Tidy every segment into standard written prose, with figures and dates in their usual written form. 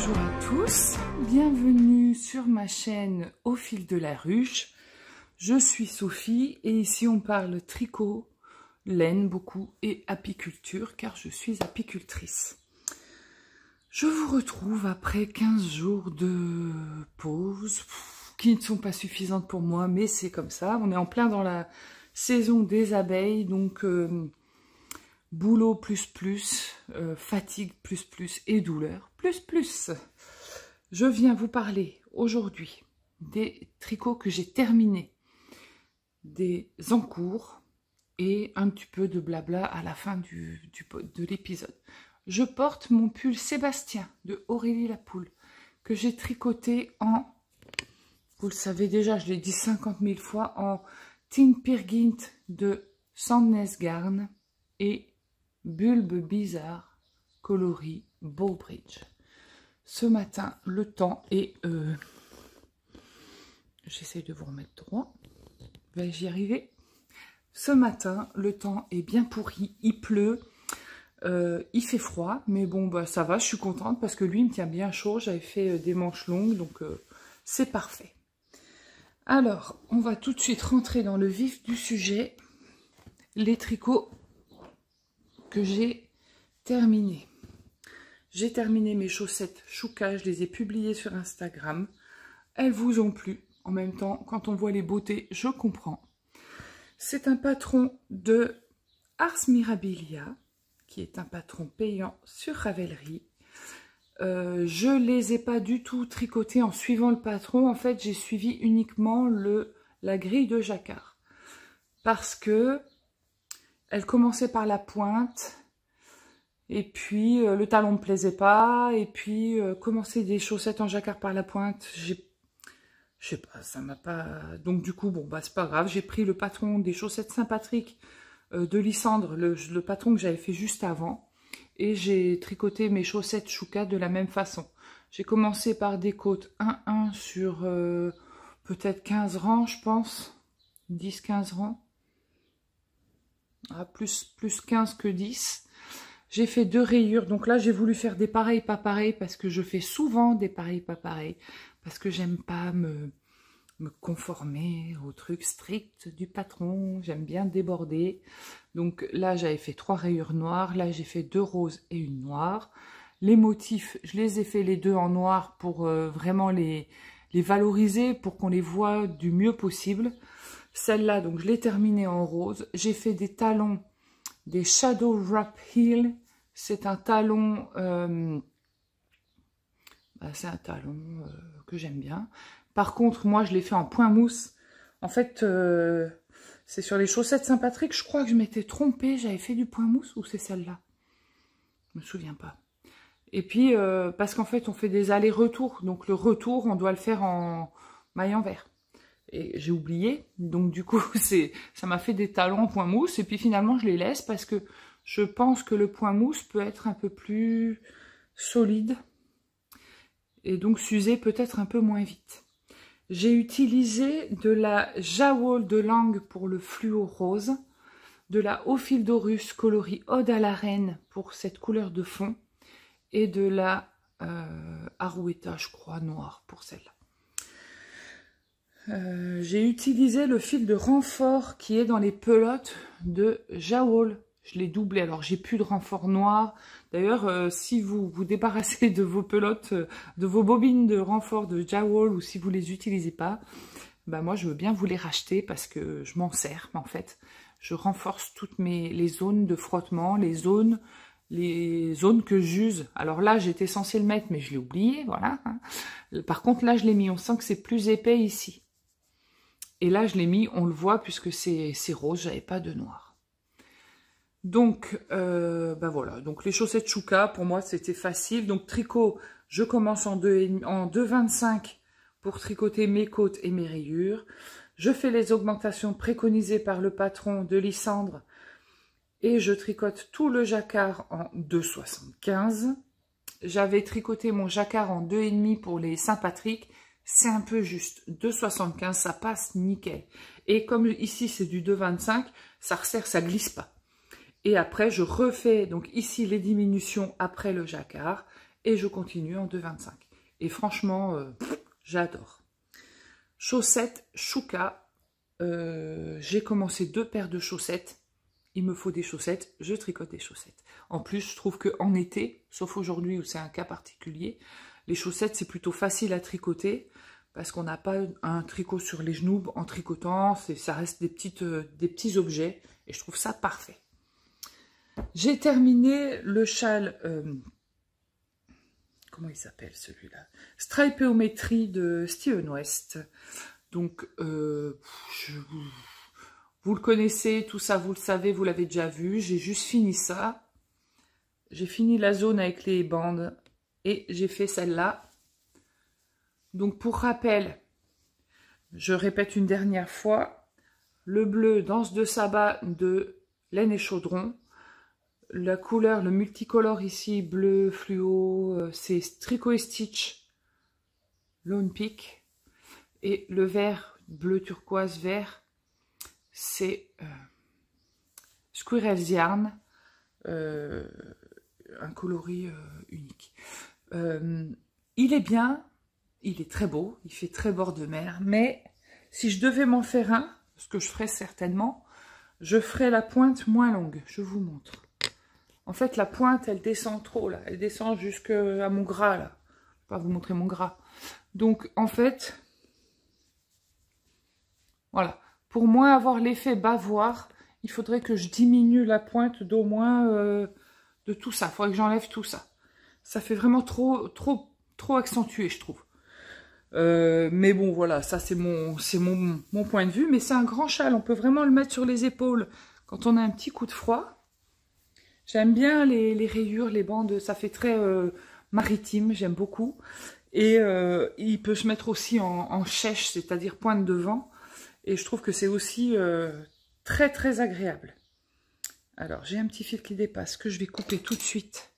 Bonjour à tous, bienvenue sur ma chaîne Au fil de la ruche. Je suis Sophie et ici on parle tricot, laine beaucoup et apiculture car je suis apicultrice. Je vous retrouve après 15 jours de pause qui ne sont pas suffisantes pour moi, mais c'est comme ça. On est en plein dans la saison des abeilles, donc boulot plus plus, fatigue plus plus et douleur plus plus. Je viens vous parler aujourd'hui des tricots que j'ai terminés, des encours et un petit peu de blabla à la fin de l'épisode. Je porte mon pull Sébastien de Aurélie Lapoule que j'ai tricoté en, vous le savez déjà, je l'ai dit 50 000 fois, en Tin Pirgint de Sandnes Garn et Bulbe Bizarre coloris Bowbridge. Ce matin, le temps est... J'essaie de vous remettre droit. Vais-je y arriver? Ce matin, le temps est bien pourri. Il pleut. Il fait froid. Mais bon, bah, ça va. Je suis contente parce que lui, il me tient bien chaud. J'avais fait des manches longues. Donc, c'est parfait. Alors, on va tout de suite rentrer dans le vif du sujet. Les tricots que j'ai terminés. J'ai terminé mes chaussettes Chouka, je les ai publiées sur Instagram. Elles vous ont plu. En même temps, quand on voit les beautés, je comprends. C'est un patron de Ars Mirabilia, qui est un patron payant sur Ravelry. Je les ai pas du tout tricotés en suivant le patron. En fait, j'ai suivi uniquement la grille de jacquard. Parce que elle commençait par la pointe. Et puis, le talon me plaisait pas. Et puis, commencer des chaussettes en jacquard par la pointe, je sais pas, ça m'a pas... Donc, du coup, bon, bah, c'est pas grave. J'ai pris le patron des chaussettes Saint-Patrick de Lysandre, le patron que j'avais fait juste avant. Et j'ai tricoté mes chaussettes Chouka de la même façon. J'ai commencé par des côtes 1-1 sur peut-être 15 rangs, je pense. 10-15 rangs. Ah, plus 15 que 10. J'ai fait 2 rayures, donc là j'ai voulu faire des pareils pas pareils parce que je fais souvent des pareils pas pareils parce que j'aime pas me conformer au truc strict du patron, j'aime bien déborder. Donc là j'avais fait 3 rayures noires, là j'ai fait 2 roses et une noire. Les motifs, je les ai fait les 2 en noir pour vraiment les valoriser, pour qu'on les voit du mieux possible. Celle-là, donc je l'ai terminée en rose. J'ai fait des talons, des Shadow Wrap Heel. C'est un talon, que j'aime bien. Par contre, moi, je l'ai fait en point mousse. En fait, c'est sur les chaussettes Saint-Patrick. Je crois que je m'étais trompée. J'avais fait du point mousse ou c'est celle-là? Je me souviens pas. Et puis, parce qu'en fait, on fait des allers-retours. Donc, le retour, on doit le faire en maille en vert. Et j'ai oublié. Donc, du coup, ça m'a fait des talons en point mousse. Et puis, finalement, je les laisse parce que je pense que le point mousse peut être un peu plus solide et donc s'user peut-être un peu moins vite. J'ai utilisé de la Jawol de Langue pour le fluo rose, de la Au fil d'Orus coloris Ode à la Reine pour cette couleur de fond et de la Arouetta, je crois, noire pour celle-là. J'ai utilisé le fil de renfort qui est dans les pelotes de Jawol. Je l'ai doublé, alors j'ai plus de renfort noir. D'ailleurs, si vous vous débarrassez de vos pelotes, de vos bobines de renfort de Jawol, ou si vous les utilisez pas, bah moi je veux bien vous les racheter parce que je m'en sers en fait. Je renforce toutes les zones de frottement, les zones que j'use. Alors là j'étais censée le mettre mais je l'ai oublié, voilà. Par contre là je l'ai mis, on sent que c'est plus épais ici. Et là je l'ai mis, on le voit puisque c'est rose, j'avais pas de noir. Donc, ben voilà, donc les chaussettes Chouka, pour moi, c'était facile. Donc, tricot, je commence en 2,25 pour tricoter mes côtes et mes rayures. Je fais les augmentations préconisées par le patron de Lysandre et je tricote tout le jacquard en 2,75. J'avais tricoté mon jacquard en 2,5 pour les Saint-Patrick. C'est un peu juste, 2,75, ça passe nickel. Et comme ici, c'est du 2,25, ça resserre, ça glisse pas. Et après, je refais donc ici les diminutions après le jacquard et je continue en 2,25. Et franchement, j'adore. Chaussettes Chouka. J'ai commencé 2 paires de chaussettes. Il me faut des chaussettes, je tricote des chaussettes. En plus, je trouve qu'en été, sauf aujourd'hui où c'est un cas particulier, les chaussettes, c'est plutôt facile à tricoter parce qu'on n'a pas un tricot sur les genoux en tricotant. Ça reste des petits objets et je trouve ça parfait. J'ai terminé le châle, comment il s'appelle celui-là? Stripéométrie de Steven West. Donc, vous le connaissez, tout ça, vous le savez, vous l'avez déjà vu. J'ai juste fini ça. J'ai fini la zone avec les bandes et j'ai fait celle-là. Donc, pour rappel, je répète une dernière fois, le bleu Danse de sabbat de Laine et Chaudron. La couleur, le multicolore ici, bleu, fluo, c'est Tricot et Stitch Lone Peak. Et le vert, bleu turquoise vert, c'est Squirrel's Yarn, un coloris unique. Il est bien, il est très beau, il fait très bord de mer, mais si je devais m'en faire un, ce que je ferais certainement, je ferais la pointe moins longue, je vous montre. En fait, la pointe, elle descend trop, là. Elle descend jusqu'à mon gras, là. Je vais pas vous montrer mon gras. Donc, en fait, voilà. Pour moins avoir l'effet bavoir, il faudrait que je diminue la pointe d'au moins de tout ça. Il faudrait que j'enlève tout ça. Ça fait vraiment trop accentué, je trouve. Mais bon, voilà, ça, c'est mon point de vue. Mais c'est un grand châle. On peut vraiment le mettre sur les épaules quand on a un petit coup de froid. J'aime bien les rayures, les bandes, ça fait très maritime, j'aime beaucoup. Et il peut se mettre aussi en chèche, c'est-à-dire pointe devant. Et je trouve que c'est aussi très agréable. Alors, j'ai un petit fil qui dépasse que je vais couper tout de suite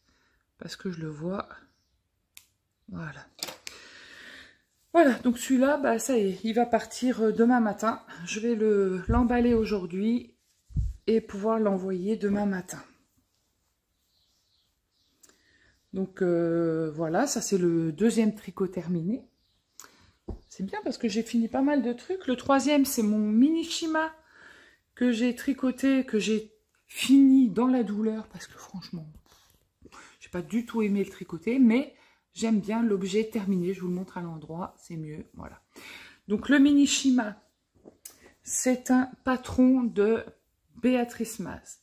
parce que je le vois. Voilà. Voilà, donc celui-là, bah, ça y est, il va partir demain matin. Je vais l'emballer aujourd'hui et pouvoir l'envoyer demain matin. Donc voilà, ça c'est le 2e tricot terminé. C'est bien parce que j'ai fini pas mal de trucs. Le 3e, c'est mon mini Shima que j'ai tricoté, que j'ai fini dans la douleur parce que franchement, j'ai pas du tout aimé le tricoter, mais j'aime bien l'objet terminé. Je vous le montre à l'endroit, c'est mieux. Voilà. Donc le mini Shima, c'est un patron de Béatrice Maz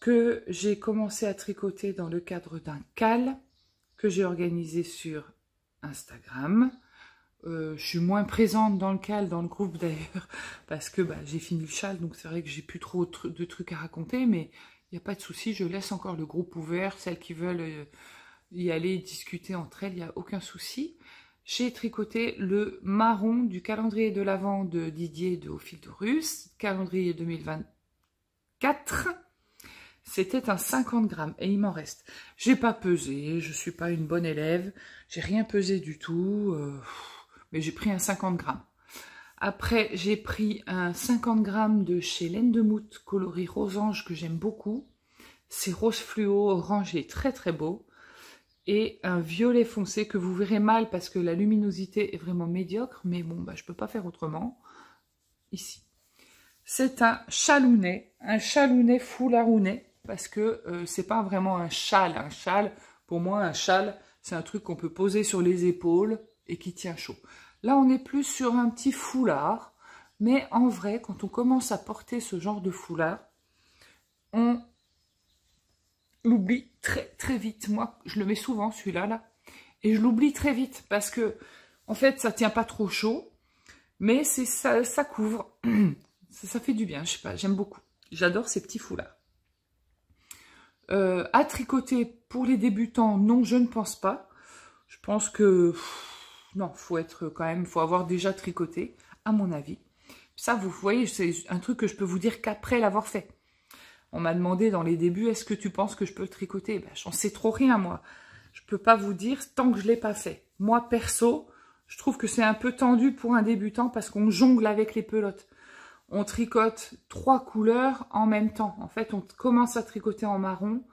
que j'ai commencé à tricoter dans le cadre d'un CAL que j'ai organisé sur Instagram. Je suis moins présente dans le CAL, dans le groupe d'ailleurs, parce que bah, j'ai fini le châle, donc c'est vrai que j'ai plus trop de trucs à raconter, mais il n'y a pas de souci, je laisse encore le groupe ouvert, celles qui veulent y aller discuter entre elles, il n'y a aucun souci. J'ai tricoté le marron du calendrier de l'Avent de Didier de Au Fil de Russe, calendrier 2024. C'était un 50 grammes et il m'en reste. J'ai pas pesé, je suis pas une bonne élève, j'ai rien pesé du tout, mais j'ai pris un 50 grammes. Après, j'ai pris un 50 grammes de chez Laine de Moute, coloris rosange que j'aime beaucoup. C'est rose fluo, orange et très beau. Et un violet foncé que vous verrez mal parce que la luminosité est vraiment médiocre, mais bon, bah, je peux pas faire autrement. Ici. C'est un chalounet foulardounet. Parce que c'est pas vraiment un châle. Un châle, pour moi, un châle, c'est un truc qu'on peut poser sur les épaules et qui tient chaud. Là, on est plus sur un petit foulard. Mais en vrai, quand on commence à porter ce genre de foulard, on l'oublie très vite. Moi, je le mets souvent, celui-là, là. Et je l'oublie très vite parce que, en fait, ça tient pas trop chaud. Mais ça couvre. Ça fait du bien, je sais pas, j'aime beaucoup. J'adore ces petits foulards. À tricoter pour les débutants, non, je ne pense pas. Je pense que non, faut avoir déjà tricoté, à mon avis. Ça, vous voyez, c'est un truc que je peux vous dire qu'après l'avoir fait. On m'a demandé dans les débuts, est-ce que tu penses que je peux le tricoter? Ben, j'en sais trop rien, moi. Je peux pas vous dire tant que je l'ai pas fait. Moi, perso, je trouve que c'est un peu tendu pour un débutant parce qu'on jongle avec les pelotes. On tricote 3 couleurs en même temps. En fait, on commence à tricoter en marron,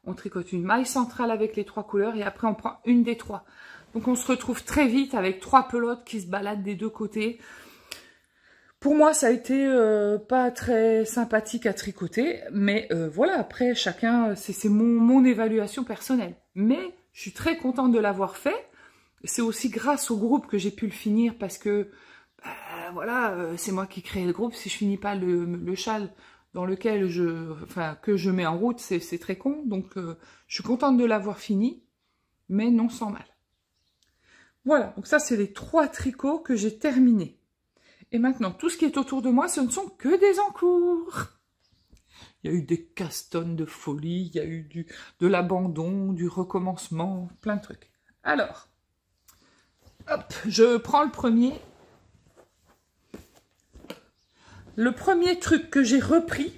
on tricote une maille centrale avec les 3 couleurs et après on prend une des 3. Donc on se retrouve très vite avec 3 pelotes qui se baladent des 2 côtés. Pour moi, ça a été pas très sympathique à tricoter, mais voilà, après, chacun, c'est mon évaluation personnelle. Mais je suis très contente de l'avoir fait. C'est aussi grâce au groupe que j'ai pu le finir, parce que, voilà, c'est moi qui crée le groupe. Si je finis pas le châle dans lequel que je mets en route, c'est très con. Donc, je suis contente de l'avoir fini, mais non sans mal. Voilà, donc ça, c'est les 3 tricots que j'ai terminés. Et maintenant, tout ce qui est autour de moi, ce ne sont que des encours. Il y a eu des castonnes de folie, il y a eu de l'abandon, du recommencement, plein de trucs. Alors, hop, je prends le premier. Le premier truc que j'ai repris,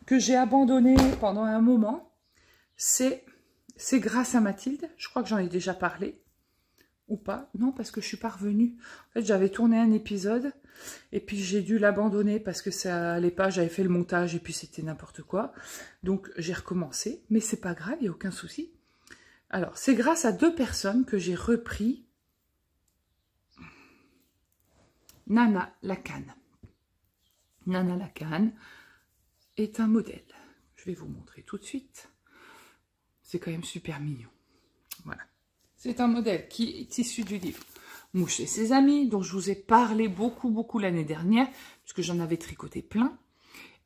que j'ai abandonné pendant un moment, c'est grâce à Mathilde. Je crois que j'en ai déjà parlé. Ou pas, non, parce que je suis pas revenue. En fait, j'avais tourné un épisode et puis j'ai dû l'abandonner parce que ça allait pas, j'avais fait le montage et puis c'était n'importe quoi. Donc j'ai recommencé, mais c'est pas grave, il n'y a aucun souci. Alors, c'est grâce à 2 personnes que j'ai repris Nana Lacane. Nana Lacane est un modèle. Je vais vous montrer tout de suite. C'est quand même super mignon. Voilà. C'est un modèle qui est issu du livre Mouche et ses amis, dont je vous ai parlé beaucoup l'année dernière, puisque j'en avais tricoté plein.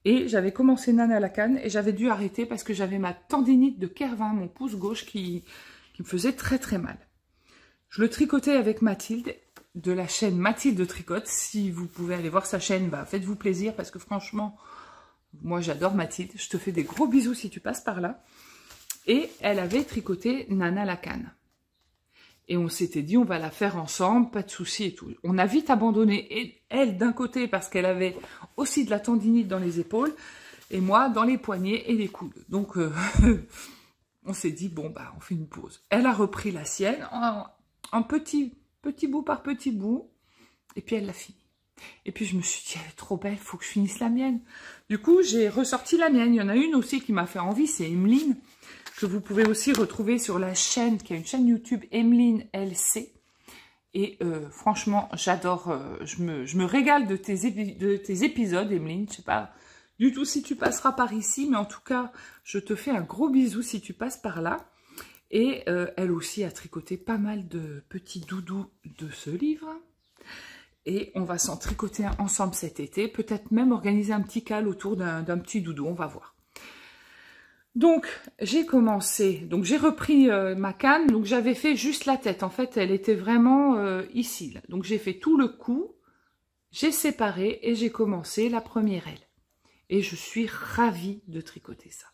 Et j'avais commencé Nana Lacane et j'avais dû arrêter parce que j'avais ma tendinite de Kervin, mon pouce gauche, qui me faisait très mal. Je le tricotais avec Mathilde, de la chaîne Mathilde Tricote. Si vous pouvez aller voir sa chaîne, bah, faites-vous plaisir, parce que franchement, moi j'adore Mathilde. Je te fais des gros bisous si tu passes par là. Et elle avait tricoté Nana Lacane. Et on s'était dit, on va la faire ensemble, pas de souci et tout. On a vite abandonné, et elle d'un côté parce qu'elle avait aussi de la tendinite dans les épaules, et moi dans les poignets et les coudes. Donc on s'est dit, bon bah on fait une pause. Elle a repris la sienne en petit bout par petit bout, et puis elle l'a fini. Et puis je me suis dit, elle est trop belle, il faut que je finisse la mienne. Du coup, j'ai ressorti la mienne. Il y en a une aussi qui m'a fait envie, c'est Emeline, que vous pouvez aussi retrouver sur la chaîne, qui a une chaîne YouTube, Emeline LC. Et franchement, j'adore, je me régale de tes épisodes, Emeline. Je sais pas du tout si tu passeras par ici, mais en tout cas, je te fais un gros bisou si tu passes par là. Et elle aussi a tricoté pas mal de petits doudous de ce livre. Et on va s'en tricoter ensemble cet été. Peut-être même organiser un petit cal autour d'un petit doudou, on va voir. Donc, j'ai commencé, donc j'ai repris ma canne, donc j'avais fait juste la tête. En fait, elle était vraiment ici. Là. Donc, j'ai fait tout le cou, j'ai séparé et j'ai commencé la première aile. Et je suis ravie de tricoter ça.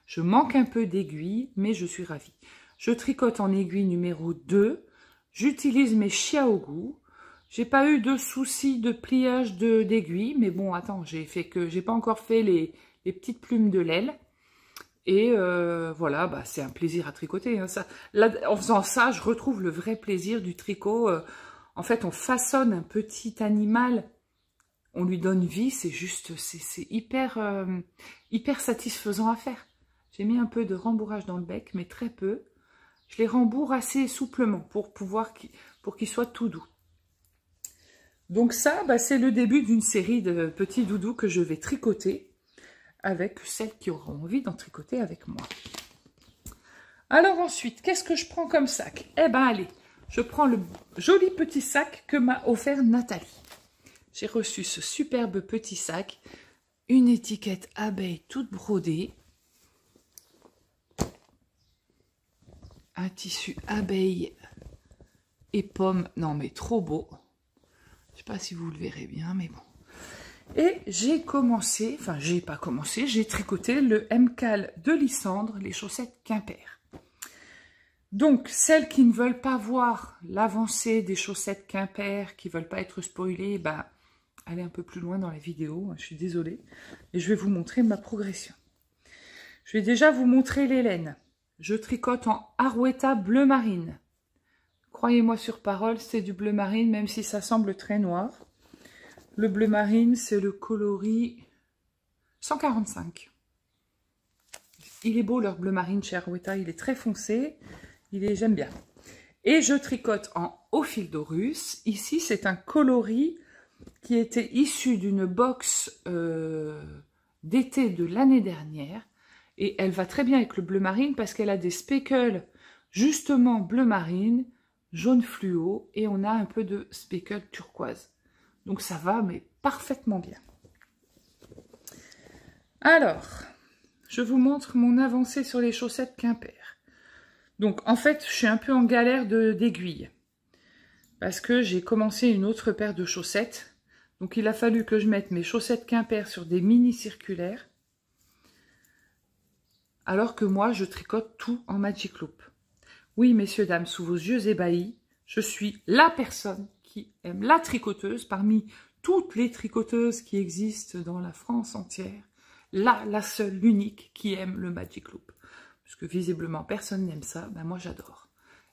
Je manque un peu d'aiguille, mais je suis ravie. Je tricote en aiguille numéro 2. J'utilise mes Xiaogu. J'ai pas eu de soucis de pliage d'aiguille, mais bon, attends, j'ai pas encore fait les petites plumes de l'aile. Et voilà, bah, c'est un plaisir à tricoter. Hein, ça. Là, en faisant ça, je retrouve le vrai plaisir du tricot. En fait, on façonne un petit animal, on lui donne vie, c'est juste, c'est hyper satisfaisant à faire. J'ai mis un peu de rembourrage dans le bec, mais très peu. Je les rembourre assez souplement pour qu'ils soient tout doux. Donc ça, bah, c'est le début d'une série de petits doudous que je vais tricoter avec celles qui auront envie d'en tricoter avec moi. Alors ensuite, qu'est-ce que je prends comme sac? Eh ben allez, je prends le joli petit sac que m'a offert Nathalie. J'ai reçu ce superbe petit sac, une étiquette abeille toute brodée, un tissu abeille et pomme, non mais trop beau. Je ne sais pas si vous le verrez bien, mais bon. Et j'ai commencé, enfin j'ai pas commencé, j'ai tricoté le MCAL de Lysandre, les chaussettes Quimper. Donc, celles qui ne veulent pas voir l'avancée des chaussettes Quimper, qui ne veulent pas être spoilées, bah, allez un peu plus loin dans la vidéo, je suis désolée. Et je vais vous montrer ma progression. Je vais déjà vous montrer les laines. Je tricote en Arouetta bleu marine. Croyez-moi sur parole, c'est du bleu marine, même si ça semble très noir. Le bleu marine, c'est le coloris 145. Il est beau leur bleu marine chez Arwetta, il est très foncé. J'aime bien. Et je tricote en haut fil d'Aurus. Ici, c'est un coloris qui était issu d'une box d'été de l'année dernière. Et elle va très bien avec le bleu marine parce qu'elle a des speckles justement bleu marine, jaune fluo, et on a un peu de speckle turquoise. Donc ça va, mais parfaitement bien. Alors, je vous montre mon avancée sur les chaussettes Quimper. Donc en fait, je suis un peu en galère d'aiguilles. Parce que j'ai commencé une autre paire de chaussettes. Donc il a fallu que je mette mes chaussettes Quimper sur des mini circulaires. Alors que moi, je tricote tout en Magic Loop. Oui, messieurs, dames, sous vos yeux ébahis, je suis la personne qui aime la tricoteuse parmi toutes les tricoteuses qui existent dans la France entière. La seule, l'unique qui aime le Magic Loop. Parce que visiblement, personne n'aime ça. Ben moi, j'adore.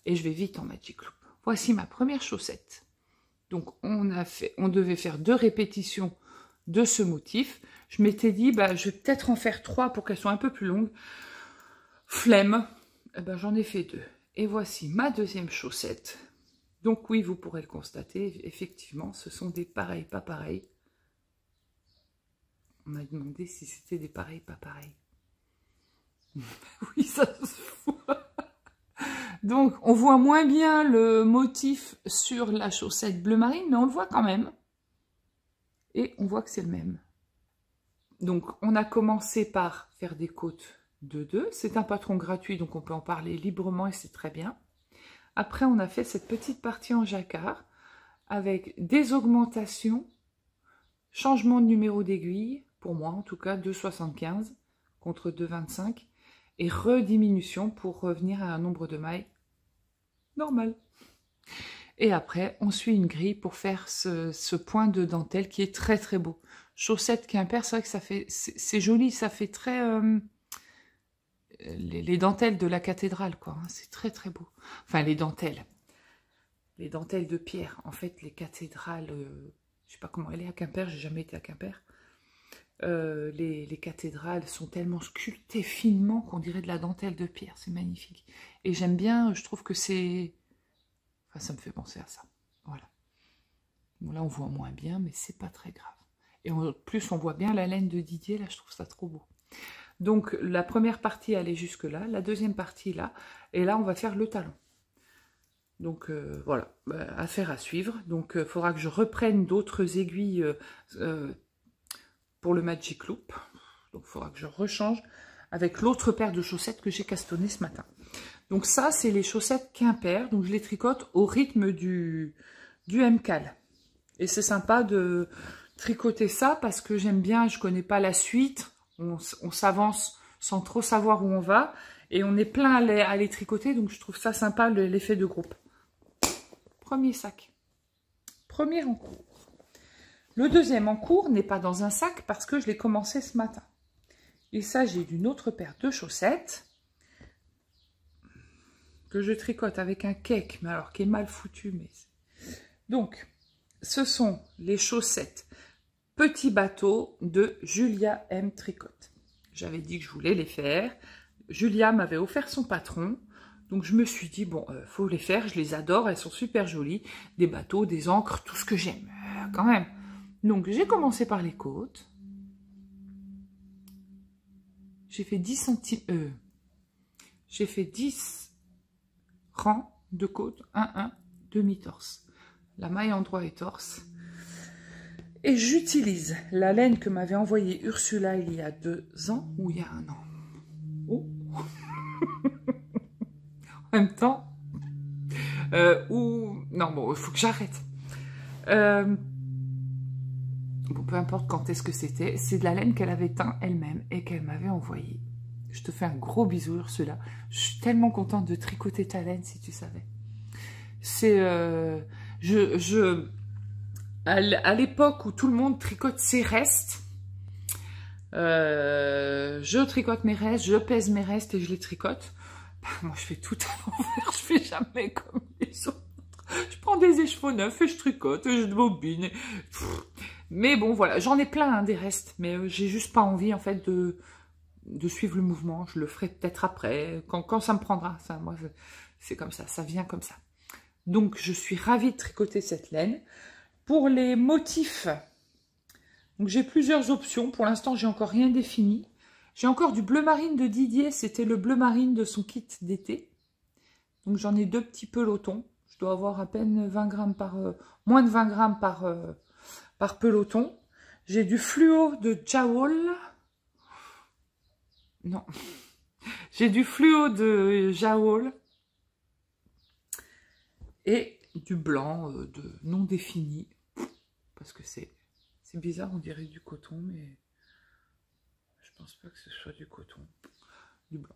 Et je vais vite en Magic Loop. Voici ma première chaussette. Donc, on devait faire 2 répétitions de ce motif. Je m'étais dit, bah, je vais peut-être en faire 3 pour qu'elles soient un peu plus longues. Flemme. Eh ben, j'en ai fait 2. Et voici ma deuxième chaussette. Donc oui, vous pourrez le constater, effectivement, ce sont des pareils, pas pareils. On m'a demandé si c'était des pareils, pas pareils. Oui, ça se voit. Donc, on voit moins bien le motif sur la chaussette bleu marine, mais on le voit quand même. Et on voit que c'est le même. Donc, on a commencé par faire des côtes de 2. C'est un patron gratuit, donc on peut en parler librement et c'est très bien. Après, on a fait cette petite partie en jacquard avec des augmentations, changement de numéro d'aiguille, pour moi en tout cas, 2,75 contre 2,25, et rediminution pour revenir à un nombre de mailles normal. Et après, on suit une grille pour faire ce point de dentelle qui est très très beau. Chaussette Quimper, c'est vrai que ça fait, c'est joli, ça fait très... les dentelles de la cathédrale, quoi. Hein, c'est très très beau. Enfin, les dentelles de pierre. En fait, les cathédrales, je sais pas comment elle est à Quimper, j'ai jamais été à Quimper. Les cathédrales sont tellement sculptées finement qu'on dirait de la dentelle de pierre. C'est magnifique. Et j'aime bien, je trouve que c'est... Enfin, ça me fait penser à ça. Voilà. Bon, là, on voit moins bien, mais c'est pas très grave. Et en plus, on voit bien la laine de Didier. Là, je trouve ça trop beau. Donc, la première partie, elle est jusque là. La deuxième partie, là. Et là, on va faire le talon. Donc, voilà. Affaire à suivre. Donc, il faudra que je reprenne d'autres aiguilles pour le Magic Loop. Donc, il faudra que je rechange avec l'autre paire de chaussettes que j'ai castonnées ce matin. Donc, ça, c'est les chaussettes Quimper. Donc, je les tricote au rythme du MCAL. Et c'est sympa de tricoter ça parce que j'aime bien, je connais pas la suite. On s'avance sans trop savoir où on va. Et on est plein à les tricoter. Donc, je trouve ça sympa, l'effet de groupe. Premier sac. Premier en cours. Le deuxième en cours n'est pas dans un sac parce que je l'ai commencé ce matin. Il s'agit d'une autre paire de chaussettes que je tricote avec un cake, mais alors qui est mal foutu. Mais... Donc, ce sont les chaussettes Petit Bateau de Julia M. Tricote. J'avais dit que je voulais les faire. Julia m'avait offert son patron. Donc, je me suis dit, bon, faut les faire. Je les adore, elles sont super jolies. Des bateaux, des encres, tout ce que j'aime, quand même. Donc, j'ai commencé par les côtes. J'ai fait 10 cm. J'ai fait 10 rangs de côtes, 1, demi-torse. La maille endroit et torse. Et j'utilise la laine que m'avait envoyée Ursula il y a 2 ans, ou il y a 1 an. Oh. En même temps, non, bon, il faut que j'arrête. Bon, peu importe quand est-ce que c'était. C'est de la laine qu'elle avait teint elle-même et qu'elle m'avait envoyée. Je te fais un gros bisou, Ursula. Je suis tellement contente de tricoter ta laine, si tu savais. C'est... à l'époque où tout le monde tricote ses restes, je tricote mes restes, je pèse mes restes et je les tricote. Bah, moi, je fais tout à l'envers, je fais jamais comme les autres. Je prends des écheveaux neufs et je tricote, et je bobine. Mais bon, voilà, j'en ai plein hein, des restes, mais j'ai juste pas envie en fait de suivre le mouvement. Je le ferai peut-être après, quand ça me prendra. Ça, moi, c'est comme ça vient comme ça. Donc, je suis ravie de tricoter cette laine. Pour les motifs, donc j'ai plusieurs options. Pour l'instant, j'ai encore rien défini. J'ai encore du bleu marine de Didier. C'était le bleu marine de son kit d'été. Donc, j'en ai 2 petits pelotons. Je dois avoir à peine 20 grammes par... moins de 20 grammes par peloton. J'ai du fluo de Jawoll. Non. J'ai du fluo de Jawoll. Et du blanc de non défini. Parce que c'est bizarre, on dirait du coton, mais je pense pas que ce soit du coton. Du blanc.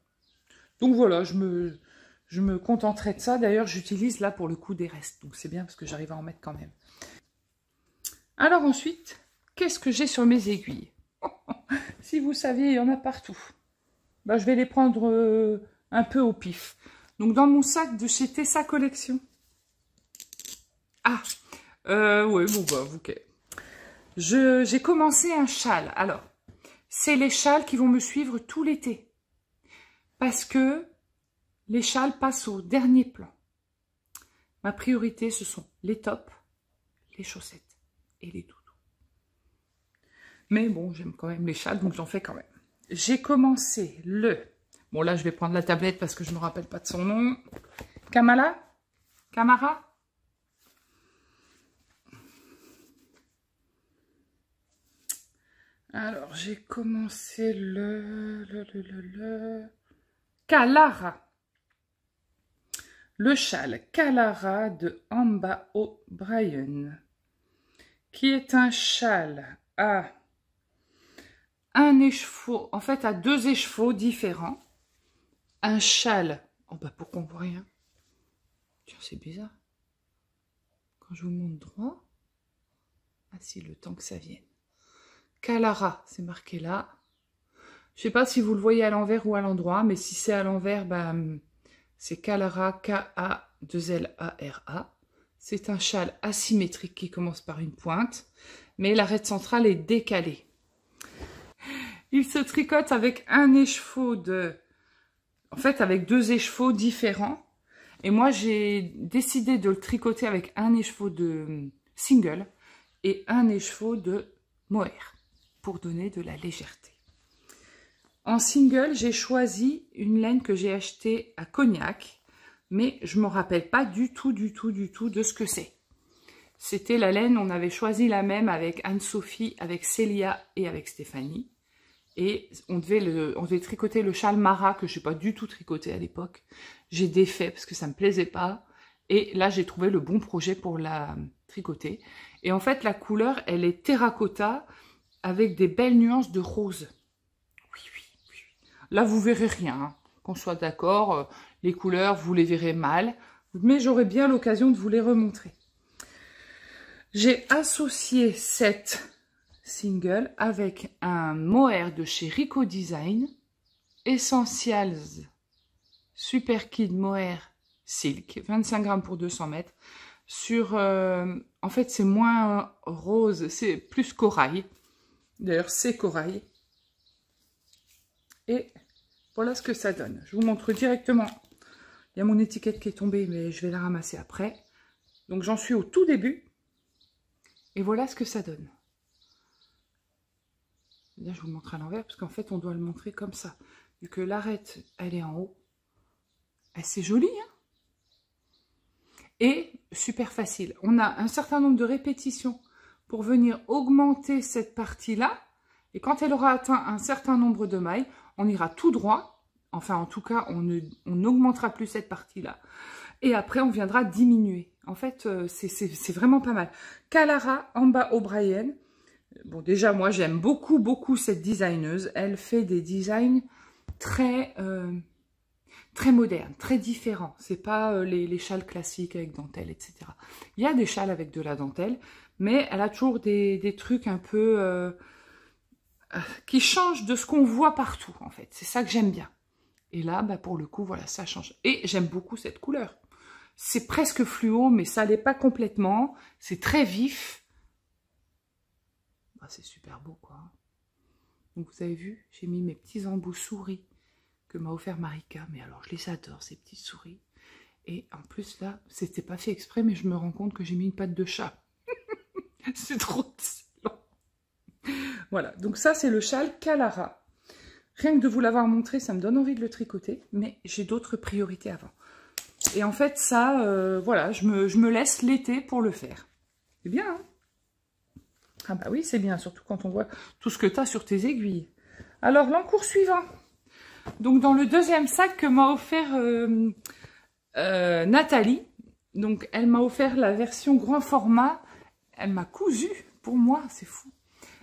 Donc voilà, je me contenterai de ça. D'ailleurs, j'utilise là pour le coup des restes. Donc c'est bien parce que j'arrive à en mettre quand même. Alors ensuite, qu'est-ce que j'ai sur mes aiguilles? Si vous saviez, il y en a partout. Bah, je vais les prendre un peu au pif. Donc dans mon sac de chez Tessa Collection. Ah, oui, bon bah, ok. J'ai commencé un châle. Alors, c'est les châles qui vont me suivre tout l'été. Parce que les châles passent au dernier plan. Ma priorité, ce sont les tops, les chaussettes et les doudous. Mais bon, j'aime quand même les châles, donc j'en fais quand même. J'ai commencé le... Bon, là, je vais prendre la tablette parce que je ne me rappelle pas de son nom. Kamala? Kamara? Alors, j'ai commencé le Kalara. Le châle Kalara de Amba O'Brien, qui est un châle à un écheveau, en fait à 2 écheveaux différents. Un châle, oh bah pourquoi on voit rien? Tiens, c'est bizarre. Quand je vous montre droit, ah si, le temps que ça vienne. Kalara, c'est marqué là. Je sais pas si vous le voyez à l'envers ou à l'endroit, mais si c'est à l'envers, bah, c'est Kalara, K-A-2-L-A-R-A. C'est un châle asymétrique qui commence par une pointe, mais l'arête centrale est décalée. Il se tricote avec un écheveau de... En fait, avec 2 écheveaux différents. Et moi, j'ai décidé de le tricoter avec un écheveau de single et un écheveau de mohair, pour donner de la légèreté. En single, j'ai choisi une laine que j'ai achetée à Cognac, mais je ne me rappelle pas du tout de ce que c'est. C'était la laine, on avait choisi la même avec Anne-Sophie, avec Célia et avec Stéphanie. Et on devait tricoter le châle Mara, que je n'ai pas du tout tricoté à l'époque. J'ai défait parce que ça ne me plaisait pas. Et là, j'ai trouvé le bon projet pour la tricoter. Et en fait, la couleur, elle est terracotta avec des belles nuances de rose. Oui. Là, vous verrez rien, hein. Qu'on soit d'accord, les couleurs, vous les verrez mal. Mais j'aurai bien l'occasion de vous les remontrer. J'ai associé cette single avec un mohair de chez Rico Design, Essentials Super Kid Mohair Silk, 25 grammes pour 200 mètres. Sur, en fait, c'est moins rose, c'est plus corail. D'ailleurs, c'est corail. Et voilà ce que ça donne. Je vous montre directement. Il y a mon étiquette qui est tombée, mais je vais la ramasser après. Donc, j'en suis au tout début. Et voilà ce que ça donne. Là, je vous le montre à l'envers, parce qu'en fait, on doit le montrer comme ça. Vu que l'arête, elle est en haut. C'est joli, hein? Et super facile. On a un certain nombre de répétitions pour venir augmenter cette partie-là. Et quand elle aura atteint un certain nombre de mailles, on ira tout droit. Enfin, en tout cas, on n'augmentera plus cette partie-là. Et après, on viendra diminuer. En fait, c'est vraiment pas mal. Kalara Amba O'Brien. Bon, déjà, moi, j'aime beaucoup cette designeuse. Elle fait des designs très modernes, très différents. C'est pas les châles classiques avec dentelle, etc. Il y a des châles avec de la dentelle, mais elle a toujours des trucs un peu qui changent de ce qu'on voit partout, en fait. C'est ça que j'aime bien. Et là, bah, pour le coup, voilà, ça change. Et j'aime beaucoup cette couleur. C'est presque fluo, mais ça l'est pas complètement. C'est très vif. Bah, c'est super beau, quoi. Donc vous avez vu, j'ai mis mes petits embouts souris que m'a offert Marika. Mais alors je les adore, ces petites souris. Et en plus là, c'était pas fait exprès, mais je me rends compte que j'ai mis une patte de chat. C'est trop excellent. Voilà, donc ça c'est le châle Kalara. Rien que de vous l'avoir montré, ça me donne envie de le tricoter, mais j'ai d'autres priorités avant. Et en fait ça, voilà, je me laisse l'été pour le faire. C'est bien, hein? Ah bah oui, c'est bien, surtout quand on voit tout ce que tu as sur tes aiguilles. Alors, l'encours suivant. Donc, dans le deuxième sac que m'a offert Nathalie, donc elle m'a offert la version grand format. Elle m'a cousu, pour moi, c'est fou.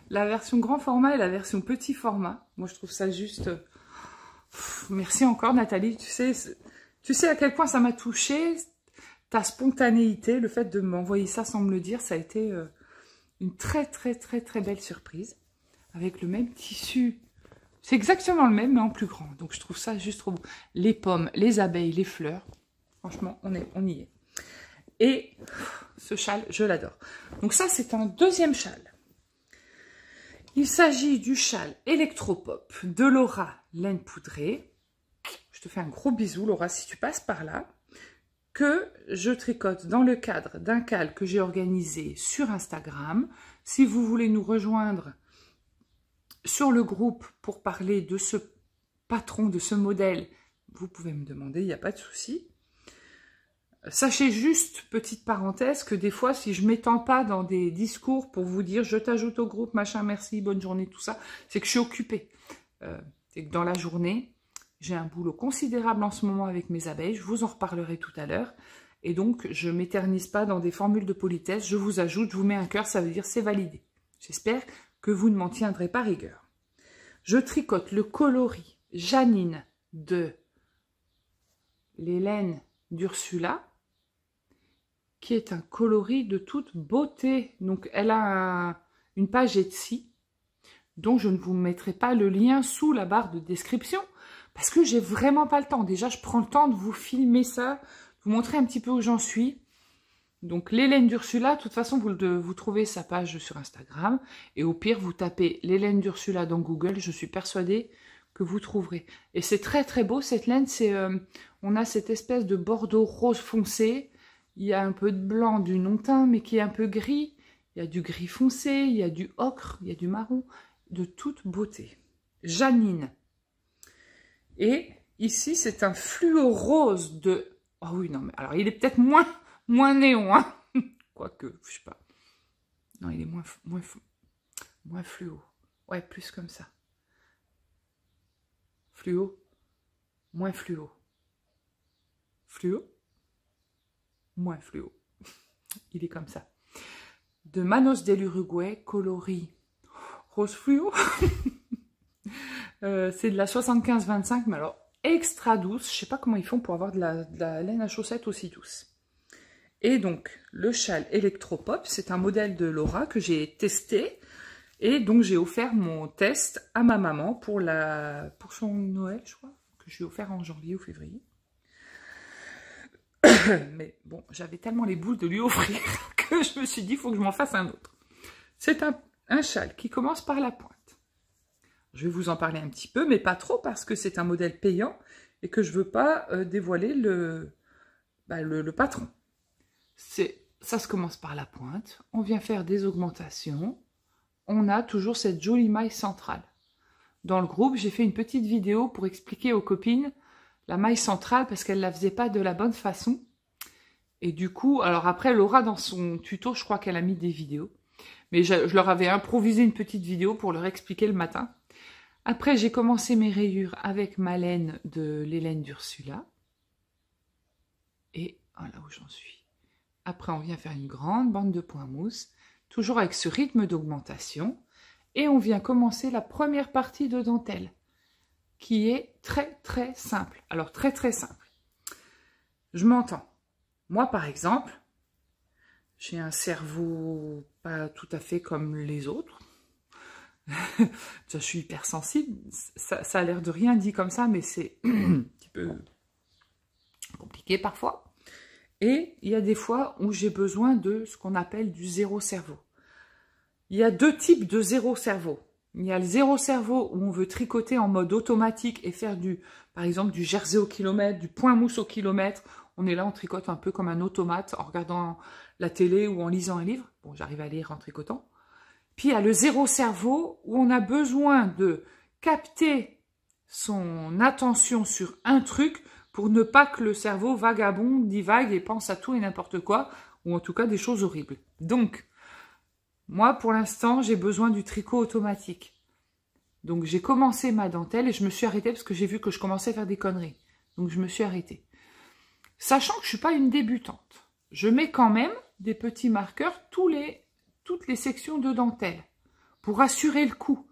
La version grand format et la version petit format. Moi, je trouve ça juste... merci encore, Nathalie. Tu sais à quel point ça m'a touchée. Ta spontanéité, le fait de m'envoyer ça sans me le dire, ça a été... une très belle surprise, avec le même tissu. C'est exactement le même, mais en plus grand. Donc, je trouve ça juste trop beau. Les pommes, les abeilles, les fleurs. Franchement, on y est. Et ce châle, je l'adore. Donc ça, c'est un deuxième châle. Il s'agit du châle Electropop de Laura Laine Poudrée. Je te fais un gros bisou, Laura, si tu passes par là. Que je tricote dans le cadre d'un cal que j'ai organisé sur Instagram. Si vous voulez nous rejoindre sur le groupe pour parler de ce patron, de ce modèle, vous pouvez me demander, il n'y a pas de souci. Sachez juste, petite parenthèse, que des fois, si je ne m'étends pas dans des discours pour vous dire « je t'ajoute au groupe, machin, merci, bonne journée », tout ça, c'est que je suis occupée. C'est que dans la journée... j'ai un boulot considérable en ce moment avec mes abeilles, je vous en reparlerai tout à l'heure. Et donc, je ne m'éternise pas dans des formules de politesse, je vous ajoute, je vous mets un cœur, ça veut dire c'est validé. J'espère que vous ne m'en tiendrez pas rigueur. Je tricote le coloris Janine de l'Hélène d'Ursula, qui est un coloris de toute beauté. Donc, elle a une page Etsy, dont je ne vous mettrai pas le lien sous la barre de description, parce que j'ai vraiment pas le temps. Déjà, je prends le temps de vous filmer ça, vous montrer un petit peu où j'en suis. Donc, l'Hélène d'Ursula, de toute façon, vous trouvez sa page sur Instagram. Et au pire, vous tapez l'Hélène d'Ursula dans Google. Je suis persuadée que vous trouverez. Et c'est très beau, cette laine. On a cette espèce de bordeaux rose foncé. Il y a un peu de blanc du non-teint, mais qui est un peu gris. Il y a du gris foncé, il y a du ocre, il y a du marron. De toute beauté. Janine. Et ici, c'est un fluo rose de... oh oui, non, mais alors, il est peut-être moins néon, hein. Quoique, je sais pas. Non, il est moins fluo. Ouais, plus comme ça. Fluo, moins fluo. Fluo, moins fluo. Il est comme ça. De Manos del Uruguay, coloris rose fluo. C'est de la 75-25, mais alors extra douce. Je sais pas comment ils font pour avoir de la laine à chaussettes aussi douce. Et donc, le châle Electropop, c'est un modèle de Laura que j'ai testé. Et donc, j'ai offert mon test à ma maman pour son Noël, je crois, que je lui ai offert en janvier ou février. Mais bon, j'avais tellement les boules de lui offrir que je me suis dit, il faut que je m'en fasse un autre. C'est un châle qui commence par la pointe. Je vais vous en parler un petit peu, mais pas trop, parce que c'est un modèle payant et que je ne veux pas dévoiler le patron. Ça se commence par la pointe, on vient faire des augmentations, on a toujours cette jolie maille centrale. Dans le groupe, j'ai fait une petite vidéo pour expliquer aux copines la maille centrale parce qu'elles ne la faisaient pas de la bonne façon. Et du coup, alors après, Laura, dans son tuto, je crois qu'elle a mis des vidéos. Mais je leur avais improvisé une petite vidéo pour leur expliquer le matin. Après, j'ai commencé mes rayures avec ma laine de l'Hélène d'Ursula. Et voilà où j'en suis. Après, on vient faire une grande bande de point mousse, toujours avec ce rythme d'augmentation. Et on vient commencer la première partie de dentelle, qui est très simple. Alors, très simple. Je m'entends. Moi, par exemple, j'ai un cerveau pas tout à fait comme les autres. Je suis hypersensible. Ça a l'air de rien dit comme ça, mais c'est un petit peu compliqué parfois. Et il y a des fois où j'ai besoin de ce qu'on appelle du zéro cerveau. Il y a deux types de zéro cerveau. Il y a le zéro cerveau où on veut tricoter en mode automatique et faire par exemple, du jersey au kilomètre, du point mousse au kilomètre. On est là, on tricote un peu comme un automate en regardant la télé ou en lisant un livre. Bon, j'arrive à lire en tricotant. Puis il y a le zéro cerveau où on a besoin de capter son attention sur un truc pour ne pas que le cerveau vagabonde, divague et pense à tout et n'importe quoi, ou en tout cas des choses horribles. Donc, moi, pour l'instant, j'ai besoin du tricot automatique. Donc, j'ai commencé ma dentelle et je me suis arrêtée parce que j'ai vu que je commençais à faire des conneries. Donc, je me suis arrêtée. Sachant que je ne suis pas une débutante. Je mets quand même des petits marqueurs toutes les sections de dentelle pour assurer le coup.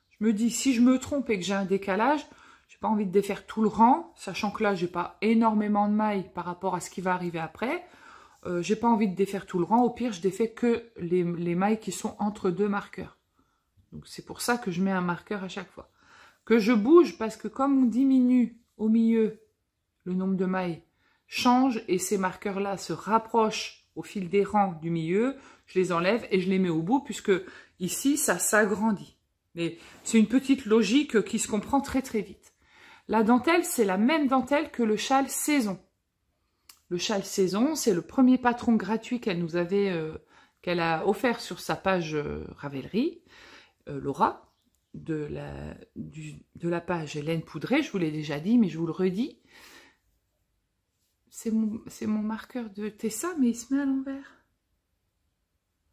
Je me dis, si je me trompe et que j'ai un décalage, je n'ai pas envie de défaire tout le rang, sachant que là, je n'ai pas énormément de mailles par rapport à ce qui va arriver après. J'ai pas envie de défaire tout le rang. Au pire, je défais que les mailles qui sont entre deux marqueurs. Donc, c'est pour ça que je mets un marqueur à chaque fois. Que je bouge parce que comme on diminue au milieu, le nombre de mailles change et ces marqueurs-là se rapprochent au fil des rangs du milieu, je les enlève et je les mets au bout puisque ici, ça s'agrandit. Mais c'est une petite logique qui se comprend très très vite. La dentelle, c'est la même dentelle que le châle saison. Le châle saison, c'est le premier patron gratuit qu'elle a offert sur sa page Ravelry, Laura, de la page Hélène Poudré, je vous l'ai déjà dit, mais je vous le redis. C'est mon marqueur de Tessa, mais il se met à l'envers.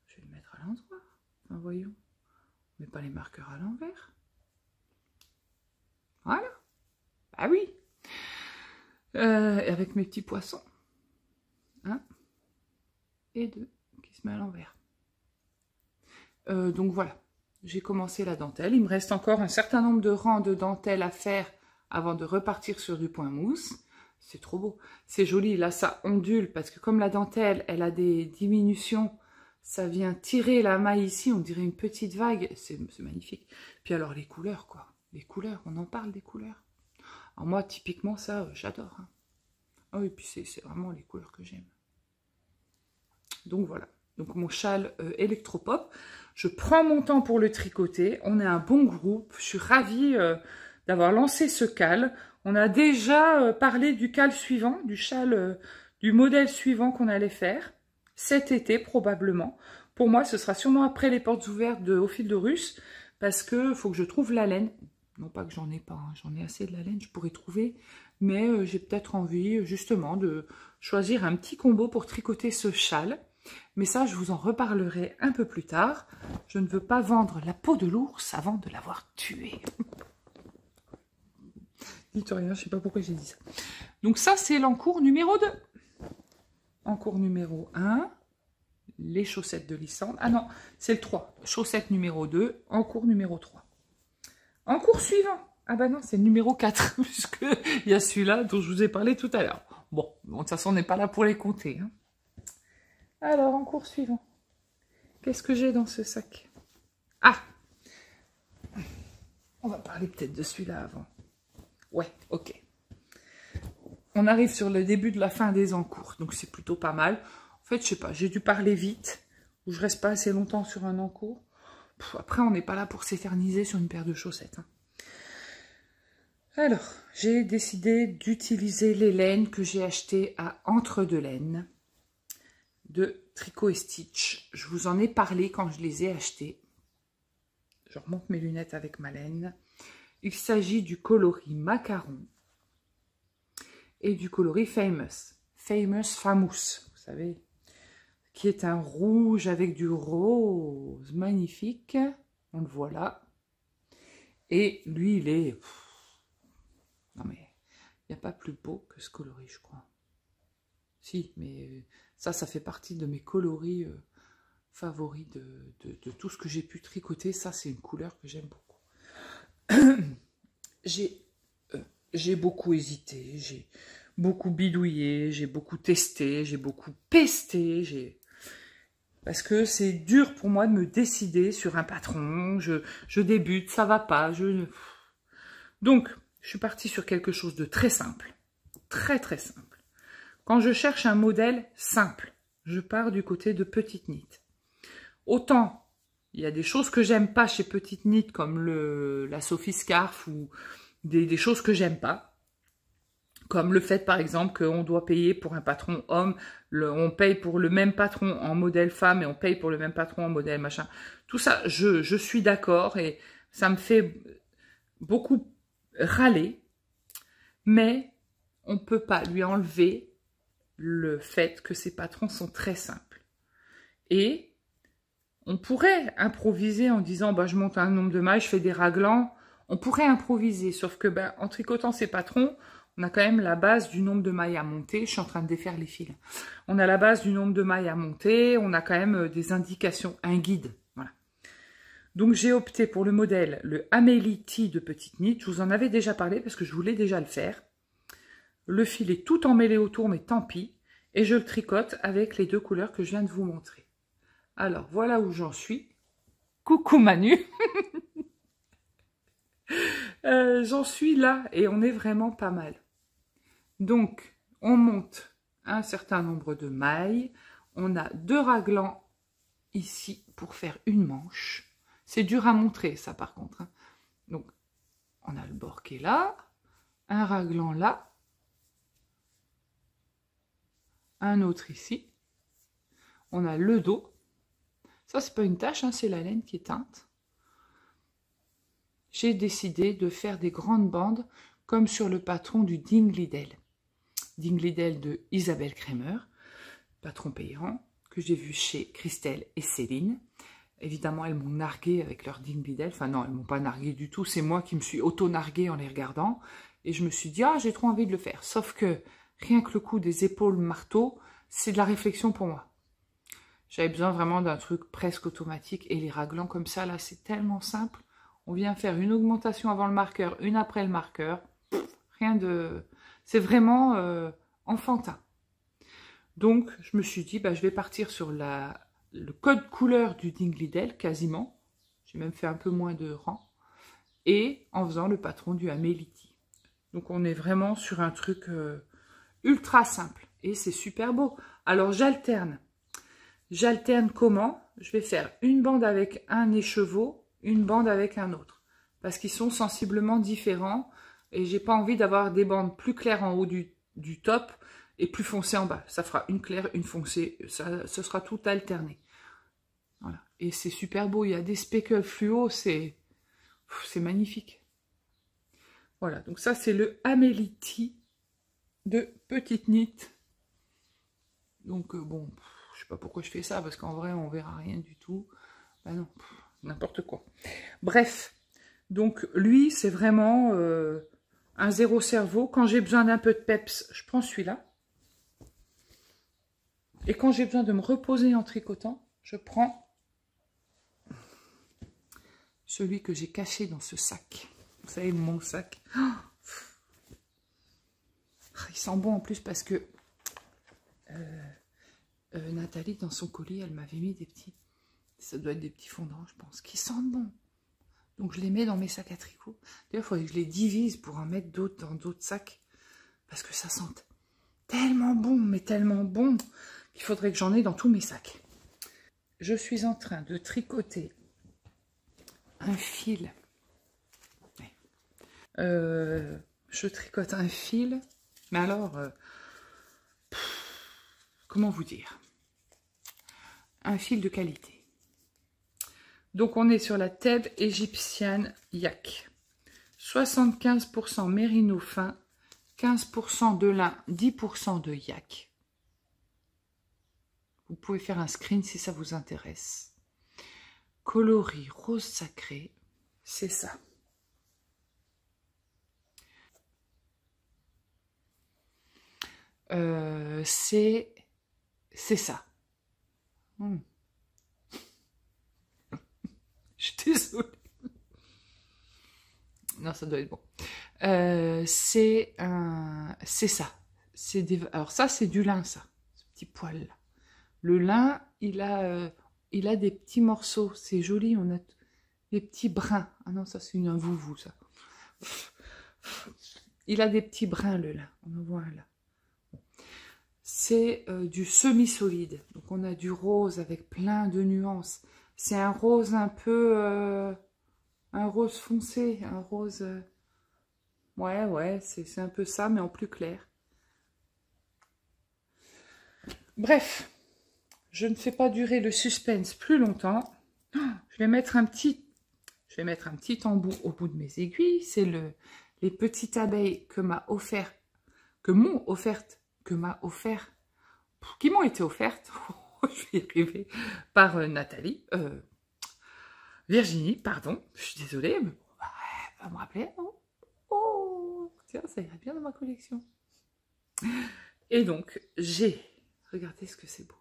Je vais le mettre à l'endroit. Enfin, voyons. Mais pas les marqueurs à l'envers. Voilà. Ah oui. Avec mes petits poissons. 1 et 2 qui se met à l'envers. Donc voilà, j'ai commencé la dentelle. Il me reste encore un certain nombre de rangs de dentelle à faire avant de repartir sur du point mousse. C'est trop beau, c'est joli. Là, ça ondule parce que comme la dentelle, elle a des diminutions, ça vient tirer la maille ici. On dirait une petite vague. C'est magnifique. Puis alors les couleurs, quoi. Les couleurs, on en parle des couleurs. Alors moi, typiquement, ça, j'adore. Hein. Ah oui, puis c'est vraiment les couleurs que j'aime. Donc voilà, donc mon châle électropop. Je prends mon temps pour le tricoter. On est un bon groupe. Je suis ravie d'avoir lancé ce cale. On a déjà parlé du cale suivant, du châle, du modèle suivant qu'on allait faire. Cet été probablement. Pour moi, ce sera sûrement après les portes ouvertes de Au fil de Russe. Parce que faut que je trouve la laine. Non pas que j'en ai pas, hein, j'en ai assez de la laine, je pourrais trouver. Mais j'ai peut-être envie justement de choisir un petit combo pour tricoter ce châle. Mais ça, je vous en reparlerai un peu plus tard. Je ne veux pas vendre la peau de l'ours avant de l'avoir tué. Dites rien, je ne sais pas pourquoi j'ai dit ça. Donc ça, c'est l'encours numéro 2. Encours numéro 1, les chaussettes de Lysandre. Ah non, c'est le 3. Chaussette numéro 2, encours numéro 3. Encours suivant. Ah bah non, c'est le numéro 4, puisqu'il y a celui-là dont je vous ai parlé tout à l'heure. Bon, de toute façon, on n'est pas là pour les compter. Hein. Alors, encours suivant. Qu'est-ce que j'ai dans ce sac? Ah! On va parler peut-être de celui-là avant. Ouais, ok. On arrive sur le début de la fin des encours, donc c'est plutôt pas mal. En fait, je sais pas, j'ai dû parler vite, ou je reste pas assez longtemps sur un encours. Après, on n'est pas là pour s'éterniser sur une paire de chaussettes. Hein. Alors, j'ai décidé d'utiliser les laines que j'ai achetées à Entre deux laines de Tricot et Stitch. Je vous en ai parlé quand je les ai achetées. Je remonte mes lunettes avec ma laine. Il s'agit du coloris Macaron et du coloris Famous. Famous, vous savez, qui est un rouge avec du rose magnifique. On le voit là. Et lui, il est... Non mais, il n'y a pas plus beau que ce coloris, je crois. Si, mais ça fait partie de mes coloris favoris de tout ce que j'ai pu tricoter. Ça, c'est une couleur que j'aime beaucoup. J'ai beaucoup hésité, j'ai beaucoup bidouillé, j'ai beaucoup testé, j'ai beaucoup pesté. Parce que c'est dur pour moi de me décider sur un patron. Je débute, ça va pas. Donc, je suis partie sur quelque chose de très simple. Très, très simple. Quand je cherche un modèle simple, je pars du côté de petite knit. Autant Il y a des choses que j'aime pas chez Petite Knit, comme la Sophie Scarf, ou des choses que j'aime pas. Comme le fait, par exemple, qu'on doit payer pour un patron homme, on paye pour le même patron en modèle femme et on paye pour le même patron en modèle machin. Tout ça, je suis d'accord et ça me fait beaucoup râler, mais on ne peut pas lui enlever le fait que ces patrons sont très simples. Et on pourrait improviser en disant, bah, je monte un nombre de mailles, je fais des raglans. On pourrait improviser, sauf que en tricotant ces patrons, on a quand même la base du nombre de mailles à monter. Je suis en train de défaire les fils. On a la base du nombre de mailles à monter. On a quand même des indications, un guide. Voilà. Donc, j'ai opté pour le modèle, le Amélie T de Petite Knit. Je vous en avais déjà parlé parce que je voulais déjà le faire. Le fil est tout emmêlé autour, mais tant pis. Et je le tricote avec les deux couleurs que je viens de vous montrer. Alors, voilà où j'en suis. Coucou Manu. J'en suis là et on est vraiment pas mal. Donc, on monte un certain nombre de mailles. On a 2 raglans ici pour faire une manche. C'est dur à montrer, ça, par contre. Hein. Donc, on a le bord qui est là, un raglan là, un autre ici. On a le dos. Ça, c'est pas une tache, hein, c'est la laine qui est teinte. J'ai décidé de faire des grandes bandes comme sur le patron du Dinglidel. Dinglidel de Isabelle Kremer, patron payant, que j'ai vu chez Christelle et Céline. Évidemment, elles m'ont nargué avec leur Dinglidel. Enfin non, elles m'ont pas nargué du tout. C'est moi qui me suis auto-narguée en les regardant. Et je me suis dit, ah, j'ai trop envie de le faire. Sauf que rien que le coup des épaules marteau, c'est de la réflexion pour moi. J'avais besoin vraiment d'un truc presque automatique. Et les raglans comme ça, là, c'est tellement simple. On vient faire une augmentation avant le marqueur, une après le marqueur. Rien de... C'est vraiment enfantin. Donc, je me suis dit, bah, je vais partir sur le code couleur du Dinglidel, quasiment. J'ai même fait un peu moins de rang. Et en faisant le patron du Amélie T. Donc, on est vraiment sur un truc ultra simple. Et c'est super beau. Alors, j'alterne. J'alterne comment? Je vais faire une bande avec un écheveau, une bande avec un autre. Parce qu'ils sont sensiblement différents. Et j'ai pas envie d'avoir des bandes plus claires en haut du top et plus foncées en bas. Ça fera une claire, une foncée. Ce sera tout alterné. Voilà. Et c'est super beau. Il y a des speckles fluo. C'est magnifique. Voilà. Donc ça, c'est le Amélie T de Petite Knit. Donc bon, je sais pas pourquoi je fais ça. Parce qu'en vrai, on verra rien du tout. Ben non, n'importe quoi. Bref. Donc lui, c'est vraiment... un zéro cerveau. Quand j'ai besoin d'un peu de peps, je prends celui-là. Et quand j'ai besoin de me reposer en tricotant, je prends celui que j'ai caché dans ce sac. Vous savez, mon sac. Oh, il sent bon en plus parce que Nathalie, dans son colis, elle m'avait mis des petits... Ça doit être des petits fondants, je pense, qui sentent bon. Donc, je les mets dans mes sacs à tricot. D'ailleurs, il faudrait que je les divise pour en mettre d'autres dans d'autres sacs. Parce que ça sent tellement bon, mais tellement bon, qu'il faudrait que j'en ai dans tous mes sacs. Je suis en train de tricoter un fil. Je tricote un fil. Mais alors, comment vous dire? Un fil de qualité. Donc, on est sur la Thèbes égyptienne Yak. 75% mérino fin, 15% de lin, 10% de yak. Vous pouvez faire un screen si ça vous intéresse. Coloris rose sacré, c'est ça. C'est ça. Je suis désolée. Non, ça doit être bon. C'est ça. Alors ça, c'est du lin, ça. Ce petit poil là. Le lin, il a des petits morceaux. C'est joli. On a des petits brins. Ah non, ça, c'est un vouvou, ça. Il a des petits brins, le lin. On en voit un là. C'est du semi-solide. Donc, on a du rose avec plein de nuances. C'est un rose un peu... un rose foncé, un rose... ouais, c'est un peu ça, mais en plus clair. Bref, je ne fais pas durer le suspense plus longtemps. Je vais mettre un petit embout au bout de mes aiguilles. C'est les petites abeilles que m'ont été offertes, je vais y arriver, par Nathalie, Virginie, pardon, je suis désolée, mais bon, bah, elle va me rappeler. Oh, tiens, ça irait bien dans ma collection. Et donc, regardez ce que c'est beau.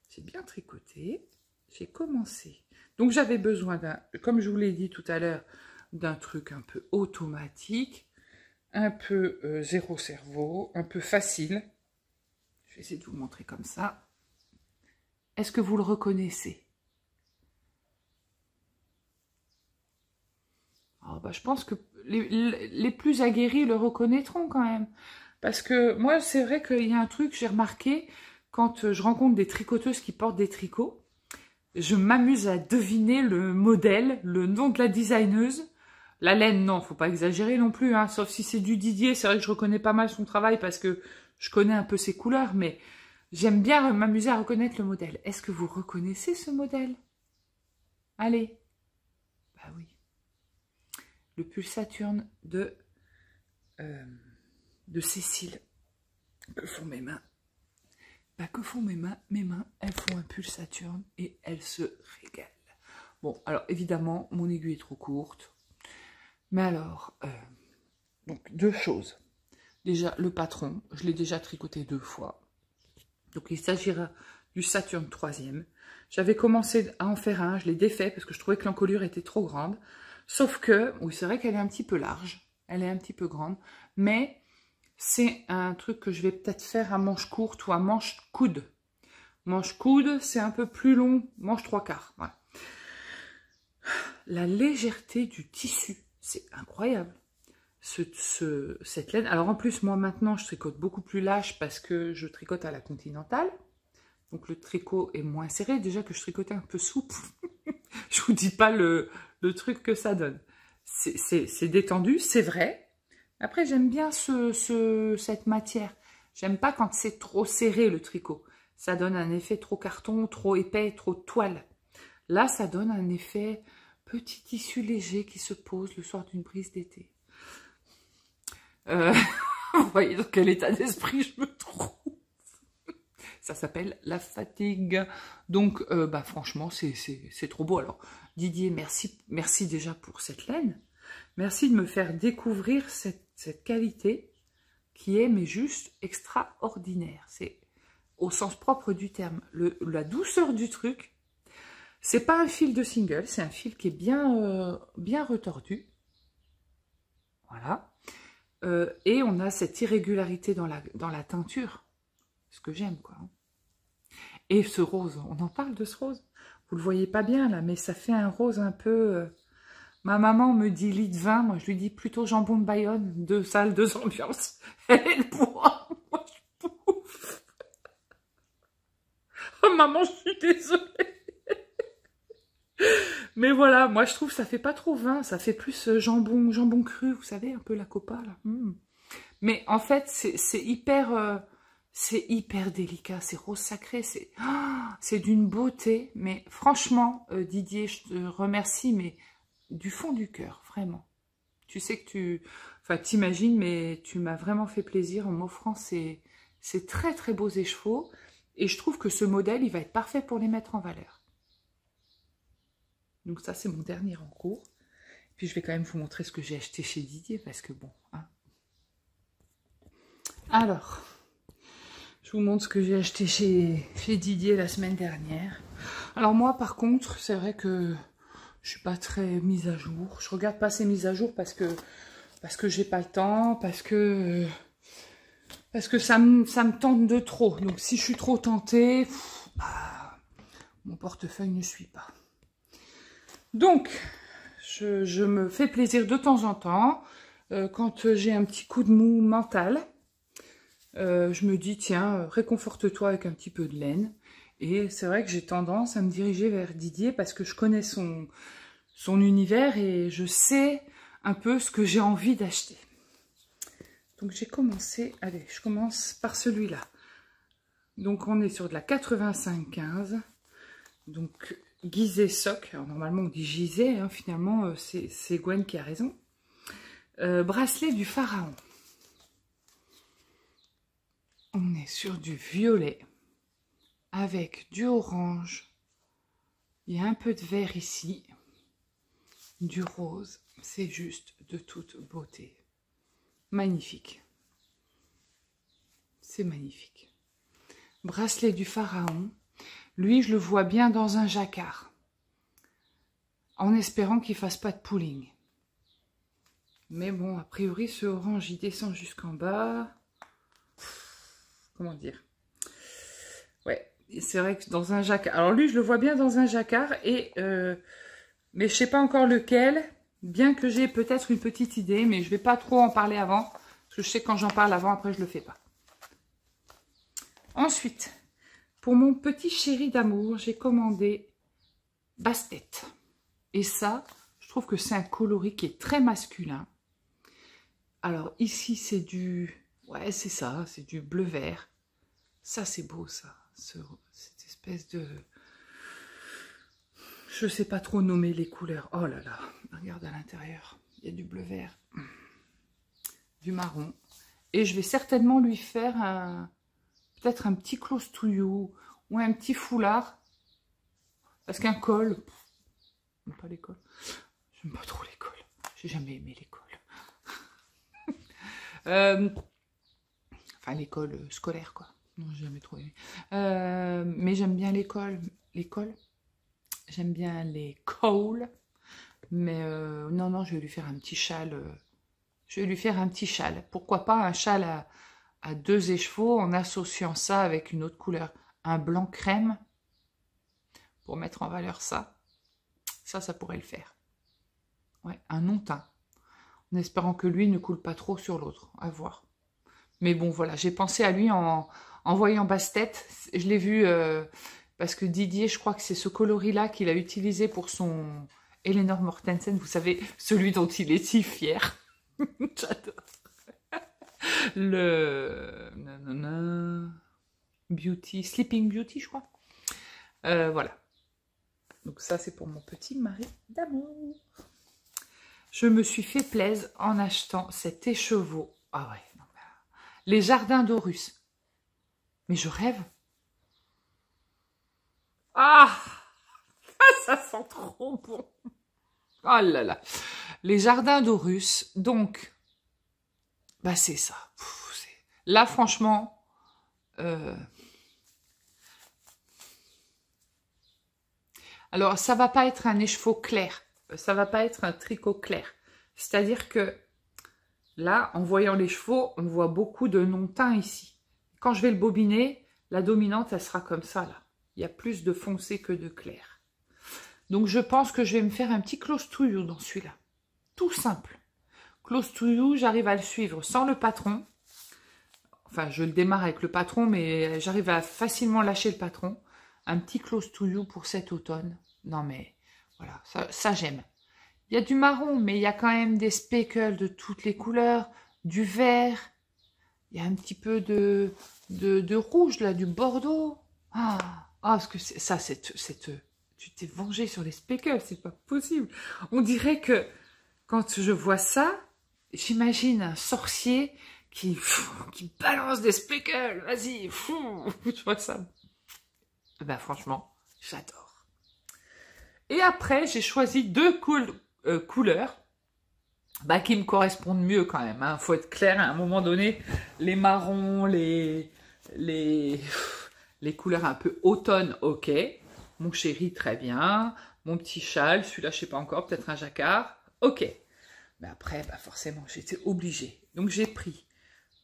J'ai bien tricoté, j'ai commencé. Donc, j'avais besoin comme je vous l'ai dit tout à l'heure, d'un truc un peu automatique, un peu zéro cerveau, un peu facile. Je vais essayer de vous montrer comme ça. Est-ce que vous le reconnaissez? Alors, bah, je pense que les plus aguerris le reconnaîtront quand même. Parce que moi, c'est vrai qu'il y a un truc, j'ai remarqué, quand je rencontre des tricoteuses qui portent des tricots, je m'amuse à deviner le modèle, le nom de la designeuse. La laine, non, faut pas exagérer non plus, hein, sauf si c'est du Didier. C'est vrai que je reconnais pas mal son travail parce que je connais un peu ses couleurs, mais j'aime bien m'amuser à reconnaître le modèle. Est-ce que vous reconnaissez ce modèle? Allez. Bah oui. Le pull Saturne de Cécile. Que font mes mains? Bah, que font mes mains? Mes mains, elles font un pull Saturne et elles se régalent. Bon, alors évidemment, mon aiguille est trop courte. Mais alors, donc 2 choses. Déjà, le patron, je l'ai déjà tricoté 2 fois. Donc, il s'agira du Saturne 3e. J'avais commencé à en faire un, je l'ai défait parce que je trouvais que l'encolure était trop grande. Sauf que, oui, c'est vrai qu'elle est un petit peu large, elle est un petit peu grande, mais c'est un truc que je vais peut-être faire à manche courte ou à manche coude. Manche coude, c'est un peu plus long, manche 3/4. Voilà. La légèreté du tissu, c'est incroyable. Cette laine, alors en plus, moi maintenant, je tricote beaucoup plus lâche parce que je tricote à la continentale. Donc le tricot est moins serré. Déjà que je tricotais un peu souple, je vous dis pas le truc que ça donne. C'est détendu, c'est vrai. Après, j'aime bien cette matière. J'aime pas quand c'est trop serré le tricot. Ça donne un effet trop carton, trop épais, trop toile. Là, ça donne un effet petit tissu léger qui se pose le soir d'une brise d'été. Vous voyez dans quel état d'esprit je me trouve. Ça s'appelle la fatigue. Donc, bah, franchement, c'est trop beau. Alors, Didier, merci déjà pour cette laine. Merci de me faire découvrir cette qualité qui est, mais juste extraordinaire. C'est au sens propre du terme. La douceur du truc, c'est pas un fil de single, c'est un fil qui est bien retordu. Voilà. Et on a cette irrégularité dans la teinture. Ce que j'aime, quoi. Et ce rose, on en parle de ce rose? Vous le voyez pas bien, là, mais ça fait un rose un peu... Ma maman me dit lit de vin, moi je lui dis plutôt jambon de Bayonne, 2 salles, 2 ambiances. Elle est le bois, moi je bouffe. Oh maman, je suis désolée. Mais voilà, moi je trouve que ça fait pas trop vin, ça fait plus jambon cru, vous savez, un peu la copa, là. Mais en fait, c'est hyper délicat, c'est rose sacré, c'est d'une beauté. Mais franchement, Didier, je te remercie, mais du fond du cœur, vraiment. Tu sais que t'imagines, mais tu m'as vraiment fait plaisir en m'offrant ces très très beaux écheveaux. Et je trouve que ce modèle, il va être parfait pour les mettre en valeur. Donc ça, c'est mon dernier en cours. Puis je vais quand même vous montrer ce que j'ai acheté chez Didier, parce que bon... Hein. Alors, je vous montre ce que j'ai acheté chez Didier la semaine dernière. Alors moi, par contre, c'est vrai que je suis pas très mise à jour. Je regarde pas ces mises à jour parce que j'ai pas le temps, parce que ça me tente de trop. Donc si je suis trop tentée, bah, mon portefeuille ne suit pas. Donc, je me fais plaisir de temps en temps. Quand j'ai un petit coup de mou mental, je me dis, tiens, réconforte-toi avec un petit peu de laine. Et c'est vrai que j'ai tendance à me diriger vers Didier parce que je connais son univers et je sais un peu ce que j'ai envie d'acheter. Donc j'ai commencé, allez, je commence par celui-là. Donc on est sur de la 85-15. Donc Gizeh Sock, alors normalement on dit Gizeh, hein, finalement c'est Gwen qui a raison. Bracelet du pharaon. On est sur du violet avec du orange. Il y a un peu de vert ici, du rose. C'est juste de toute beauté. Magnifique. C'est magnifique. Bracelet du pharaon. Lui, je le vois bien dans un jacquard. En espérant qu'il ne fasse pas de pooling. Mais bon, a priori, ce orange, il descend jusqu'en bas. Comment dire? Ouais, c'est vrai que dans un jacquard. Alors lui, je le vois bien dans un jacquard. Mais je ne sais pas encore lequel. Bien que j'ai peut-être une petite idée. Mais je ne vais pas trop en parler avant. Parce que je sais que quand j'en parle avant, après, je ne le fais pas. Ensuite, pour mon petit chéri d'amour, j'ai commandé Bastet. Et ça, je trouve que c'est un coloris qui est très masculin. Alors ici, c'est du... Ouais, c'est ça, c'est du bleu-vert. Ça, c'est beau, ça. Cette espèce de... Je ne sais pas trop nommer les couleurs. Oh là là, regarde à l'intérieur. Il y a du bleu-vert, du marron. Et je vais certainement lui faire peut-être un petit close to you ou un petit foulard. Parce qu'un col... J'aime pas l'école. J'aime pas trop l'école. J'ai jamais aimé l'école. Enfin, l'école scolaire, quoi. Non, j'ai jamais trop aimé. Mais j'aime bien l'école. L'école. J'aime bien les cols. Mais non, non, je vais lui faire un petit châle. Je vais lui faire un petit châle. Pourquoi pas un châle à 2 écheveaux en associant ça avec une autre couleur. Un blanc crème. Pour mettre en valeur ça. Ça pourrait le faire. Ouais, un non-teint. En espérant que lui ne coule pas trop sur l'autre. À voir. Mais bon, voilà. J'ai pensé à lui en voyant Bastet. Je l'ai vu parce que Didier, je crois que c'est ce coloris-là qu'il a utilisé pour son Eleanor Mortensen. Vous savez, celui dont il est si fier. J'adore. Le... Beauty, Sleeping Beauty, je crois. Voilà. Donc ça, c'est pour mon petit mari d'amour. Je me suis fait plaisir en achetant cet écheveau. Ah ouais, non, les jardins d'Horus. Mais je rêve. Ah, ça sent trop bon. Oh là là. Les jardins d'Horus. Donc, bah c'est ça. Là, franchement, alors, ça va pas être un écheveau clair. Ça va pas être un tricot clair. C'est-à-dire que là, en voyant les chevaux, on voit beaucoup de non-teint ici. Quand je vais le bobiner, la dominante, elle sera comme ça, là. Il y a plus de foncé que de clair. Donc, je pense que je vais me faire un petit close to you dans celui-là. Tout simple. Close to you, j'arrive à le suivre sans le patron. Enfin, je le démarre avec le patron, mais j'arrive à facilement lâcher le patron. Un petit close to you pour cet automne. Non, mais voilà, ça j'aime. Il y a du marron, mais il y a quand même des speckles de toutes les couleurs. Du vert. Il y a un petit peu de rouge, là, du bordeaux. Ah, parce que ça, tu t'es vengé sur les speckles, c'est pas possible. On dirait que quand je vois ça, j'imagine un sorcier qui balance des speckles. Vas-y, je vois ça. Ben franchement, j'adore. Et après, j'ai choisi 2 couleurs qui me correspondent mieux quand même. Hein. Faut être clair, à un moment donné, les marrons, les couleurs un peu automne, ok. Mon chéri, très bien. Mon petit châle, celui-là, je sais pas encore, peut-être un jacquard, ok. Mais après, forcément, j'étais obligée. Donc, j'ai pris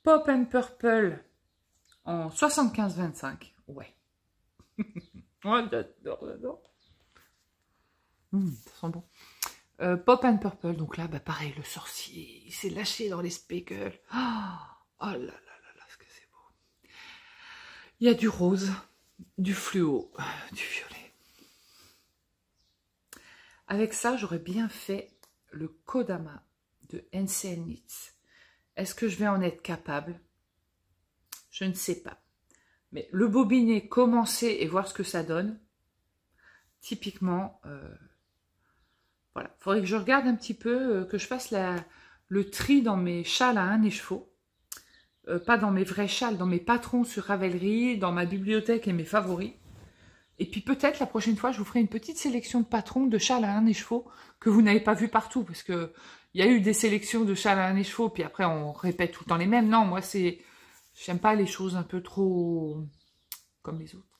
Pop and Purple en 75-25. Ouais. Ouais, j'adore. Ça sent bon. Pop and Purple, donc là, pareil, le sorcier, il s'est lâché dans les speckles. Oh là là là là, ce que c'est beau. Il y a du rose, du fluo, du violet. Avec ça, j'aurais bien fait le Kodama de NCL Knits. Est-ce que je vais en être capable? Je ne sais pas. Mais le bobiner, commencer et voir ce que ça donne, typiquement, voilà. Il faudrait que je regarde un petit peu, que je fasse le tri dans mes châles à 1 écheveau. Pas dans mes vrais châles, dans mes patrons sur Ravelry, dans ma bibliothèque et mes favoris. Et puis peut-être la prochaine fois, je vous ferai une petite sélection de patrons de châles à 1 écheveau que vous n'avez pas vu partout. Parce que il y a eu des sélections de châles à 1 écheveau, puis après on répète tout le temps les mêmes. Non, moi j'aime pas les choses un peu trop comme les autres.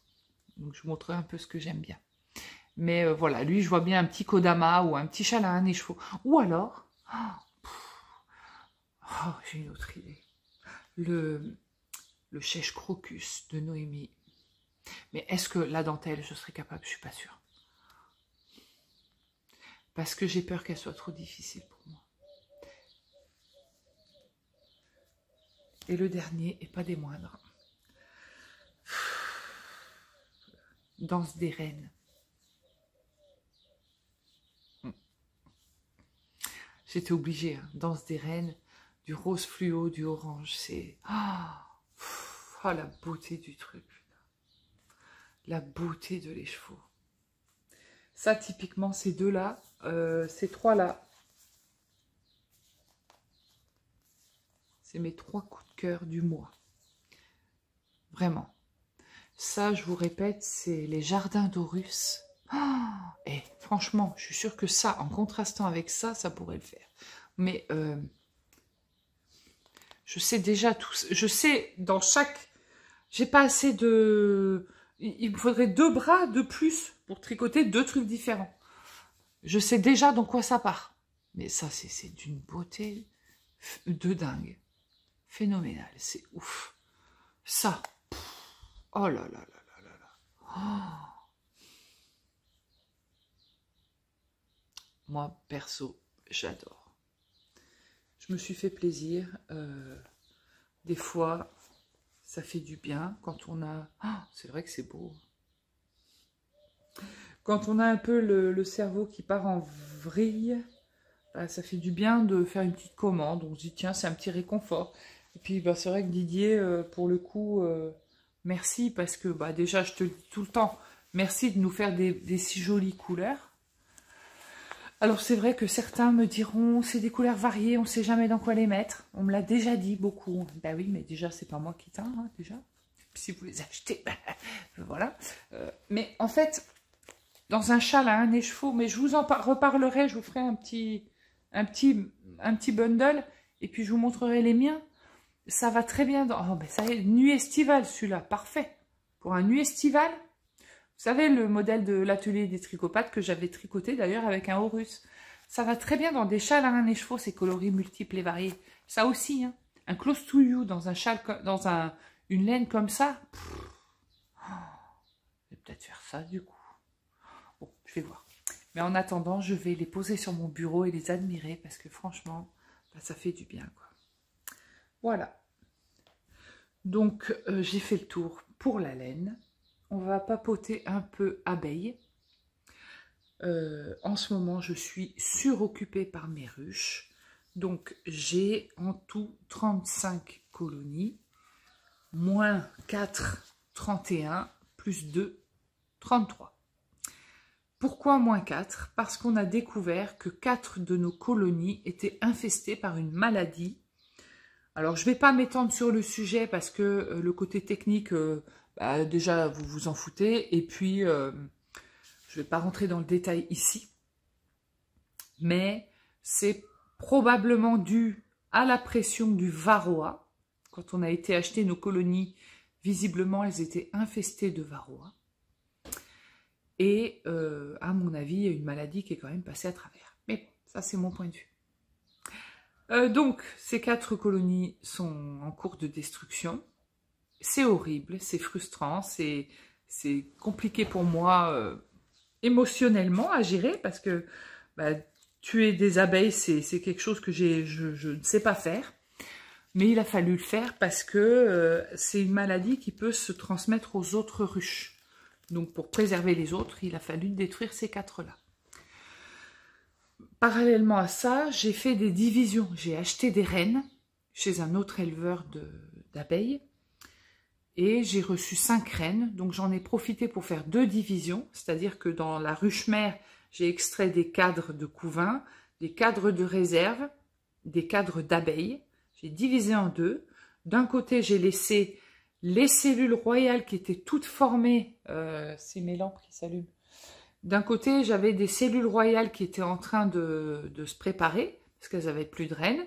Donc je vous montrerai un peu ce que j'aime bien. Mais voilà, lui je vois bien un petit Kodama ou un petit châle à 1 écheveau. Ou alors, j'ai une autre idée. Le Chèche Crocus de Noémie. Mais est-ce que la dentelle, je serais capable? Je suis pas sûre. Parce que j'ai peur qu'elle soit trop difficile pour moi. Et le dernier, et pas des moindres. Danse des reines. J'étais obligée, hein. Danse des reines, du rose fluo, du orange. C'est... Oh, la beauté du truc. La beauté de l'écheveau. Ça, typiquement, ces deux-là, ces trois-là, c'est mes 3 coups de cœur du mois. Vraiment. Ça, je vous répète, c'est les jardins d'Aurus. Et franchement, je suis sûre que ça, en contrastant avec ça, ça pourrait le faire. Mais je sais déjà tout. Je sais dans chaque... J'ai pas assez de... Il me faudrait 2 bras de plus pour tricoter 2 trucs différents. Je sais déjà dans quoi ça part. Mais ça, c'est d'une beauté de dingue. Phénoménal. C'est ouf. Ça. Oh là là là là là là. Oh. Moi, perso, j'adore. Je me suis fait plaisir. Des fois... Ça fait du bien quand on a... c'est vrai que c'est beau. Quand on a un peu le cerveau qui part en vrille, bah, ça fait du bien de faire une petite commande. On se dit, tiens, c'est un petit réconfort. Et puis, bah, c'est vrai que Didier, pour le coup, merci. Parce que bah, déjà, je te le dis tout le temps, merci de nous faire des si jolies couleurs. Alors, c'est vrai que certains me diront, c'est des couleurs variées, on ne sait jamais dans quoi les mettre. On me l'a déjà dit beaucoup. Ben oui, mais déjà, c'est pas moi qui teins, hein, déjà. Puis si vous les achetez, ben, voilà. Mais en fait, dans un châle à 1 écheveau, mais je vous en reparlerai, je vous ferai un petit bundle, et puis je vous montrerai les miens. Ça va très bien dans... Oh, ben ça y est, nuit estivale, celui-là, parfait. Pour un nuit estivale... Vous savez, le modèle de l'atelier des tricopathes que j'avais tricoté d'ailleurs avec un Horus. Ça va très bien dans des châles à 1 écheveau, ces coloris multiples et variés. Ça aussi, hein. Un close to you dans un châle, dans une laine comme ça. Je vais peut-être faire ça du coup. Bon, je vais voir. Mais en attendant, je vais les poser sur mon bureau et les admirer parce que franchement, bah, ça fait du bien, quoi. Voilà. Donc, j'ai fait le tour pour la laine. On va papoter un peu abeille. En ce moment, je suis suroccupée par mes ruches. Donc, j'ai en tout 35 colonies. Moins 4, 31, plus 2, 33. Pourquoi moins 4? Parce qu'on a découvert que 4 de nos colonies étaient infestées par une maladie. Alors, je ne vais pas m'étendre sur le sujet parce que le côté technique... bah, déjà, vous vous en foutez. Et puis, je ne vais pas rentrer dans le détail ici. Mais c'est probablement dû à la pression du varroa. Quand on a été acheter nos colonies, visiblement, elles étaient infestées de varroa. Et, à mon avis, il y a une maladie qui est quand même passée à travers. Mais ça, c'est mon point de vue. Donc, ces 4 colonies sont en cours de destruction. C'est horrible, c'est frustrant, c'est compliqué pour moi émotionnellement à gérer parce que bah, tuer des abeilles, c'est quelque chose que je ne sais pas faire. Mais il a fallu le faire parce que c'est une maladie qui peut se transmettre aux autres ruches. Donc pour préserver les autres, il a fallu détruire ces 4-là. Parallèlement à ça, j'ai fait des divisions. J'ai acheté des reines chez un autre éleveur d'abeilles. Et j'ai reçu 5 reines. Donc j'en ai profité pour faire 2 divisions. C'est-à-dire que dans la ruche mère, j'ai extrait des cadres de couvain, des cadres de réserve, des cadres d'abeilles. J'ai divisé en 2. D'un côté, j'ai laissé les cellules royales qui étaient toutes formées. C'est mes lampes qui s'allument. D'un côté, j'avais des cellules royales qui étaient en train de se préparer, parce qu'elles n'avaient plus de reine.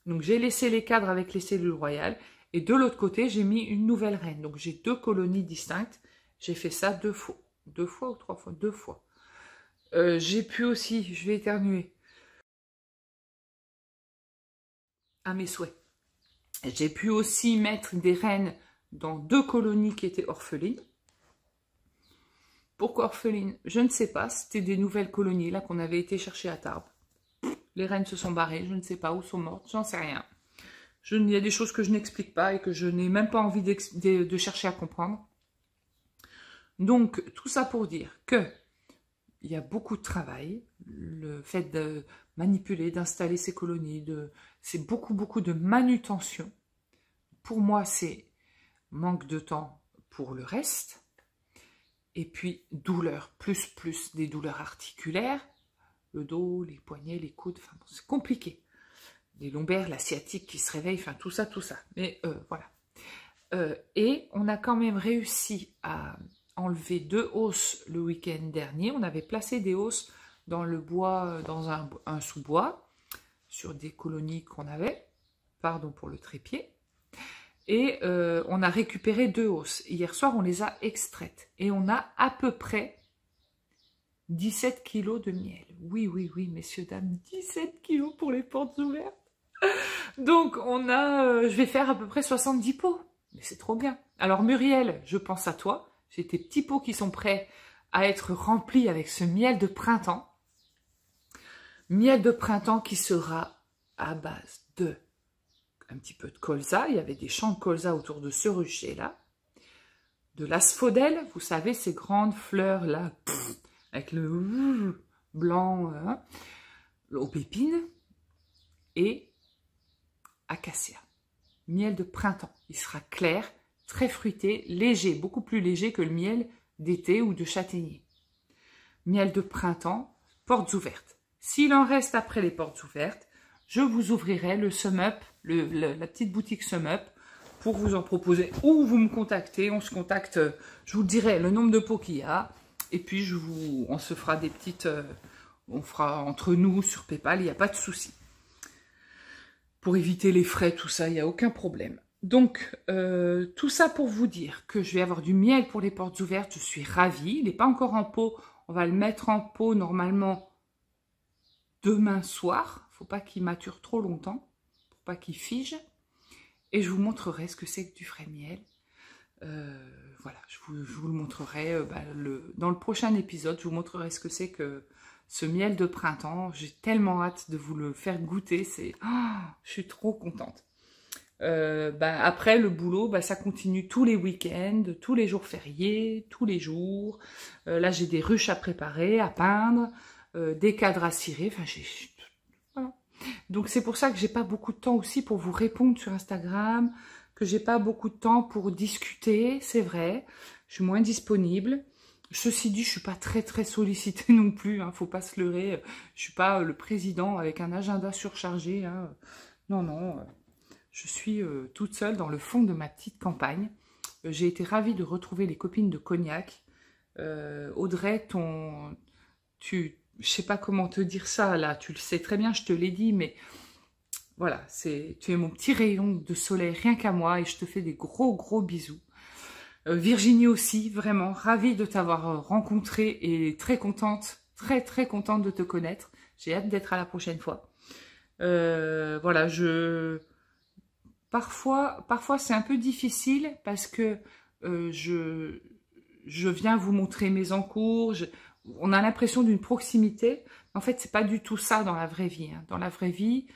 Donc j'ai laissé les cadres avec les cellules royales. Et de l'autre côté, j'ai mis une nouvelle reine. Donc j'ai 2 colonies distinctes. J'ai fait ça 2 fois. 2 fois ou 3 fois? 2 fois. J'ai pu aussi, je vais éternuer, à mes souhaits. J'ai pu aussi mettre des reines dans 2 colonies qui étaient orphelines. Pourquoi orphelines? Je ne sais pas. C'était des nouvelles colonies là qu'on avait été chercher à Tarbes. Les reines se sont barrées. Je ne sais pas où sont mortes. J'en sais rien. Il y a des choses que je n'explique pas et que je n'ai même pas envie de chercher à comprendre. Donc, tout ça pour dire que il y a beaucoup de travail. Le fait de manipuler, d'installer ces colonies, c'est beaucoup de manutention. Pour moi, c'est manque de temps pour le reste. Et puis, douleur, plus des douleurs articulaires, le dos, les poignets, les coudes, enfin, bon, c'est compliqué. Les lombaires, la sciatique qui se réveille, enfin, tout ça. Mais voilà. Et on a quand même réussi à enlever 2 hausses le week-end dernier. On avait placé des hausses dans le bois, dans un sous-bois, sur des colonies qu'on avait. Pardon pour le trépied. Et on a récupéré 2 hausses. Hier soir, on les a extraites. Et on a à peu près 17 kilos de miel. Oui, messieurs, dames, 17 kilos pour les portes ouvertes. Donc, je vais faire à peu près 70 pots. Mais c'est trop bien. Alors, Muriel, je pense à toi. J'ai tes petits pots qui sont prêts à être remplis avec ce miel de printemps. Miel de printemps qui sera à base de un petit peu de colza. Il y avait des champs de colza autour de ce rucher-là. De l'asphodèle, vous savez, ces grandes fleurs-là, avec le blanc aux pépines. Et acacia. Miel de printemps. Il sera clair, très fruité, léger, beaucoup plus léger que le miel d'été ou de châtaignier. Miel de printemps, portes ouvertes. S'il en reste après les portes ouvertes, je vous ouvrirai le SumUp, la petite boutique SumUp, pour vous en proposer. Ou vous me contactez, on se contacte, je vous dirai le nombre de pots qu'il y a, et puis on se fera des petites, on fera entre nous sur PayPal, il n'y a pas de souci. Pour éviter les frais, tout ça, il n'y a aucun problème. Donc, tout ça pour vous dire que je vais avoir du miel pour les portes ouvertes, je suis ravie. Il n'est pas encore en pot, on va le mettre en pot normalement demain soir. Il ne faut pas qu'il mature trop longtemps, pour pas qu'il fige. Et je vous montrerai ce que c'est que du frais miel. Voilà, je vous le montrerai dans le prochain épisode. Je vous montrerai ce que c'est que ce miel de printemps. J'ai tellement hâte de vous le faire goûter. Je suis trop contente. Après, le boulot, ça continue tous les week-ends, tous les jours fériés, tous les jours. Là, j'ai des ruches à préparer, à peindre, des cadres à cirer. Enfin, voilà. Donc, c'est pour ça que j'ai pas beaucoup de temps aussi pour vous répondre sur Instagram, que j'ai pas beaucoup de temps pour discuter, c'est vrai. Je suis moins disponible. Ceci dit, je suis pas très sollicitée non plus, hein, faut pas se leurrer. Je suis pas le président avec un agenda surchargé. Hein. Non, je suis toute seule dans le fond de ma petite campagne. J'ai été ravie de retrouver les copines de Cognac. Audrey, je sais pas comment te dire ça là, tu le sais très bien, je te l'ai dit, mais voilà, tu es mon petit rayon de soleil rien qu'à moi et je te fais des gros bisous. Virginie aussi, vraiment ravie de t'avoir rencontrée et très contente, très contente de te connaître. J'ai hâte d'être à la prochaine fois. Voilà, parfois c'est un peu difficile parce que je viens vous montrer mes encours. On a l'impression d'une proximité. En fait, c'est pas du tout ça dans la vraie vie. Hein. Dans la vraie vie,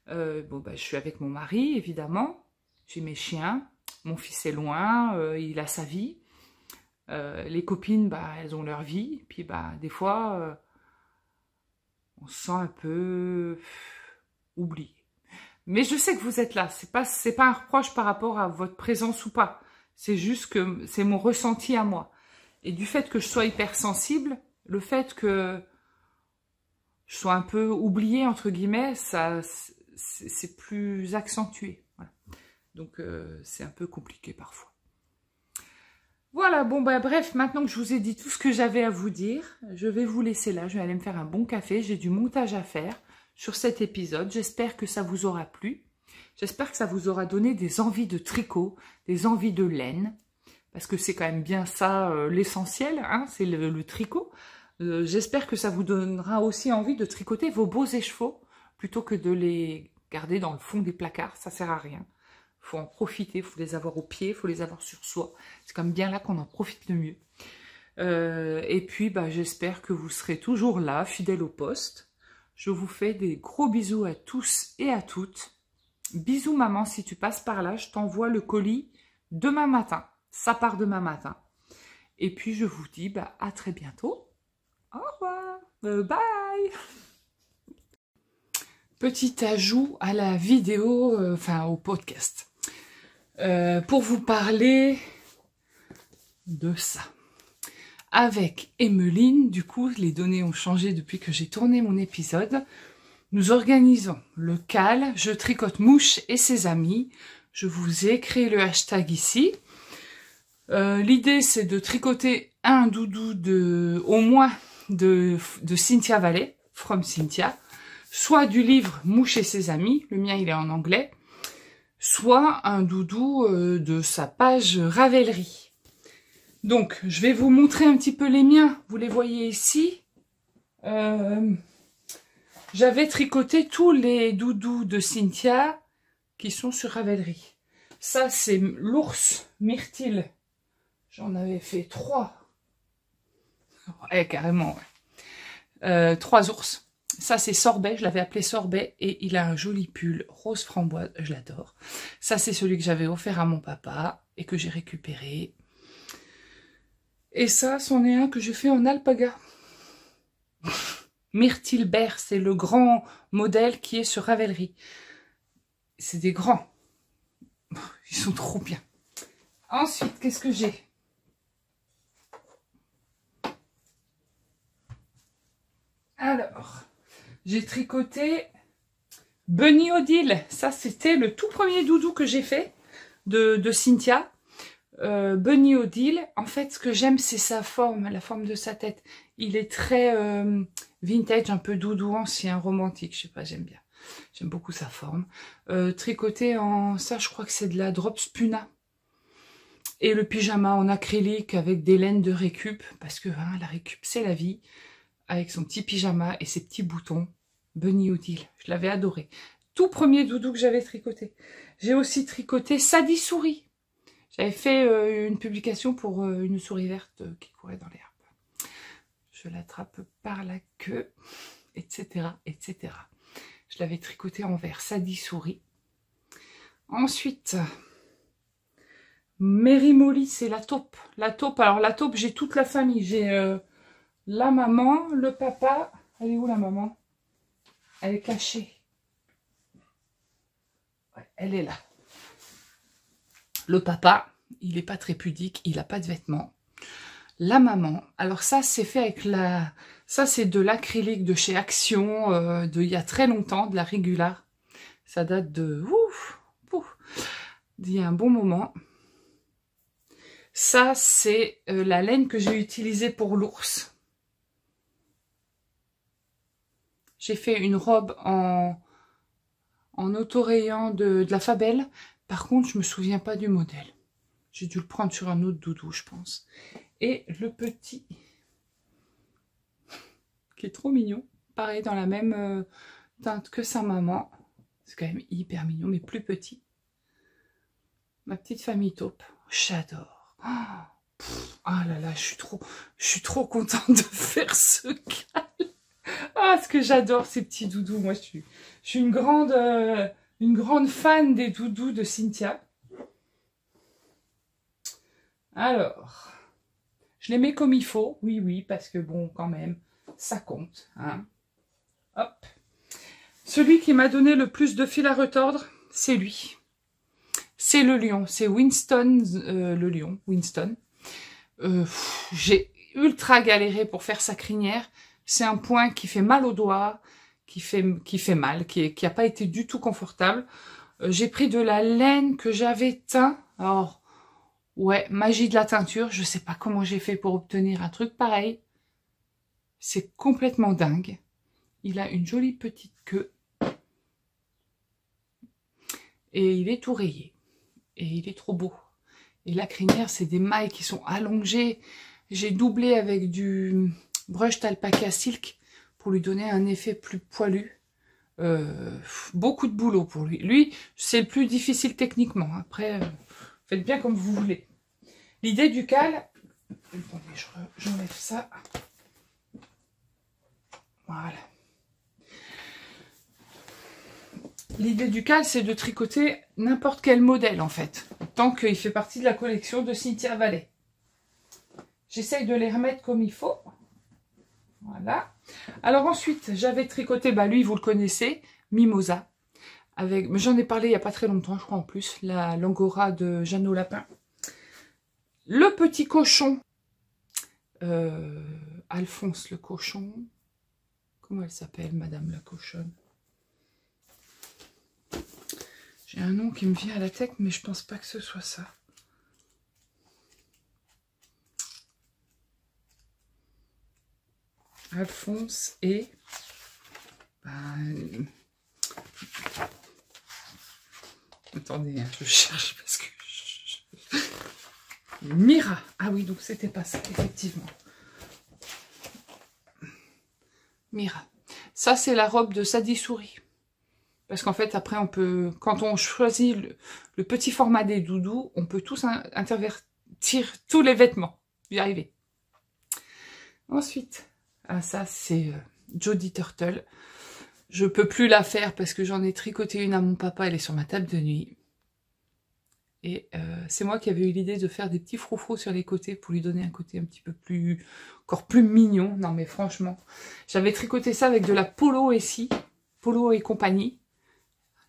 je suis avec mon mari, évidemment. J'ai mes chiens. Mon fils est loin, il a sa vie. Les copines, bah, elles ont leur vie. Puis bah, des fois, on se sent un peu oublié. Mais je sais que vous êtes là. C'est pas un reproche par rapport à votre présence ou pas. C'est juste que c'est mon ressenti à moi. Et du fait que je sois hypersensible, le fait que je sois un peu oubliée, entre guillemets, ça, c'est plus accentué. Voilà. Donc, c'est un peu compliqué parfois. Voilà, bon, bah, bref, maintenant que je vous ai dit tout ce que j'avais à vous dire, je vais vous laisser là. Je vais aller me faire un bon café. J'ai du montage à faire sur cet épisode. J'espère que ça vous aura plu. J'espère que ça vous aura donné des envies de tricot, des envies de laine. Parce que c'est quand même bien ça l'essentiel, hein, c'est le tricot. J'espère que ça vous donnera aussi envie de tricoter vos beaux écheveaux plutôt que de les garder dans le fond des placards, ça sert à rien. Il faut en profiter, il faut les avoir au pied, il faut les avoir sur soi. C'est quand même bien là qu'on en profite le mieux. Et puis, bah, j'espère que vous serez toujours là, fidèles au poste. Je vous fais des gros bisous à tous et à toutes. Bisous maman, si tu passes par là, je t'envoie le colis demain matin. Ça part demain matin. Et puis, je vous dis bah, à très bientôt. Au revoir. Bye. Petit ajout à la vidéo, enfin au podcast. Pour vous parler de ça. Avec Emeline, du coup, les données ont changé depuis que j'ai tourné mon épisode. Nous organisons le CAL, je tricote mouche et ses amis. Je vous ai créé le hashtag ici. L'idée, c'est de tricoter un doudou au moins de Cynthia Vallée, from Cynthia, soit du livre Mouche et ses amis, le mien il est en anglais, soit un doudou de sa page Ravelry. Donc, je vais vous montrer un petit peu les miens, vous les voyez ici. J'avais tricoté tous les doudous de Cynthia qui sont sur Ravelry. Ça, c'est l'ours myrtille. J'en avais fait 3. Ouais, carrément, ouais. 3 ours. Ça, c'est Sorbet. Je l'avais appelé Sorbet. Et il a un joli pull rose framboise. Je l'adore. Ça, c'est celui que j'avais offert à mon papa et que j'ai récupéré. Et ça, c'en est un que j'ai fait en alpaga. Myrtille Bear, c'est le grand modèle qui est sur Ravelry. C'est des grands. Ils sont trop bien. Ensuite, qu'est-ce que j'ai ? Alors, j'ai tricoté Bunny Odile. Ça, c'était le tout premier doudou que j'ai fait de Cynthia. Bunny Odile. En fait, ce que j'aime, c'est sa forme, la forme de sa tête. Il est très vintage, un peu doudou ancien, romantique. Je sais pas, j'aime bien. J'aime beaucoup sa forme. Tricoté en... Ça, je crois que c'est de la Drop Spuna. Et le pyjama en acrylique avec des laines de récup. Parce que hein, la récup, c'est la vie. Avec son petit pyjama et ses petits boutons. Bunny Odile, je l'avais adoré. Tout premier doudou que j'avais tricoté. J'ai aussi tricoté Sadie Souris. J'avais fait une publication pour une souris verte qui courait dans l'herbe. Je l'attrape par la queue, etc., etc. Je l'avais tricoté en vert, Sadie Souris. Ensuite, Mary Molly, c'est la taupe. La taupe, alors la taupe, j'ai toute la famille. J'ai... la maman, le papa, elle est où la maman? Elle est cachée. Ouais, elle est là. Le papa, il n'est pas très pudique, il n'a pas de vêtements. La maman, alors ça c'est fait avec la... Ça c'est de l'acrylique de chez Action, il y a très longtemps, de la Régular. Ça date de... Ouf, ouf, d'il y a un bon moment. Ça c'est la laine que j'ai utilisée pour l'ours. J'ai fait une robe en autorayant de la Fabelle. Par contre, je me souviens pas du modèle. J'ai dû le prendre sur un autre doudou, je pense. Et le petit, qui est trop mignon. Pareil, dans la même teinte que sa maman. C'est quand même hyper mignon, mais plus petit. Ma petite famille taupe. J'adore. Oh là là, je suis trop contente de faire ce cal. Ah, ce que j'adore ces petits doudous. Moi, je suis une grande fan des doudous de Cynthia. Alors, Je les mets comme il faut. Oui, oui, parce que bon, quand même, ça compte. Hein. Hop. Celui qui m'a donné le plus de fil à retordre, c'est lui. C'est le lion. C'est Winston, le lion. Winston. J'ai ultra galéré pour faire sa crinière. C'est un point qui fait mal au doigt, qui fait mal, qui a pas été du tout confortable. J'ai pris de la laine que j'avais teint. Alors, ouais, magie de la teinture. Je sais pas comment j'ai fait pour obtenir un truc pareil. C'est complètement dingue. Il a une jolie petite queue. Et il est tout rayé. Et il est trop beau. Et la crinière, c'est des mailles qui sont allongées. J'ai doublé avec du brushed alpaca silk pour lui donner un effet plus poilu. Beaucoup de boulot pour lui. Lui, c'est le plus difficile techniquement. Après, faites bien comme vous voulez. L'idée du cal... Attendez, j'enlève ça. Voilà. L'idée du cal, c'est de tricoter n'importe quel modèle, en fait. Tant qu'il fait partie de la collection de Cynthia Valley. J'essaye de les remettre comme il faut. Voilà. Alors ensuite, j'avais tricoté, bah lui, vous le connaissez, Mimosa. J'en ai parlé il n'y a pas très longtemps, je crois, en plus. La Langora de Jeannot Lapin. Le petit cochon. Alphonse le cochon. Comment elle s'appelle, Madame la cochonne? J'ai un nom qui me vient à la tête, mais je pense pas que ce soit ça. Alphonse et... Attendez, hein, je cherche parce que... Mira. Ah oui, donc c'était pas ça, effectivement. Mira. Ça, c'est la robe de Sadie Souris. Parce qu'en fait, après, on peut, quand on choisit le petit format des doudous, on peut tous intervertir tous les vêtements. Y arriver. Ensuite, ça, c'est Jodie Turtle. Je peux plus la faire parce que j'en ai tricoté une à mon papa. Elle est sur ma table de nuit. Et c'est moi qui avais eu l'idée de faire des petits froufrous sur les côtés pour lui donner un côté un petit peu plus, encore plus mignon. Non, mais franchement, j'avais tricoté ça avec de la Polo ici, Polo et compagnie.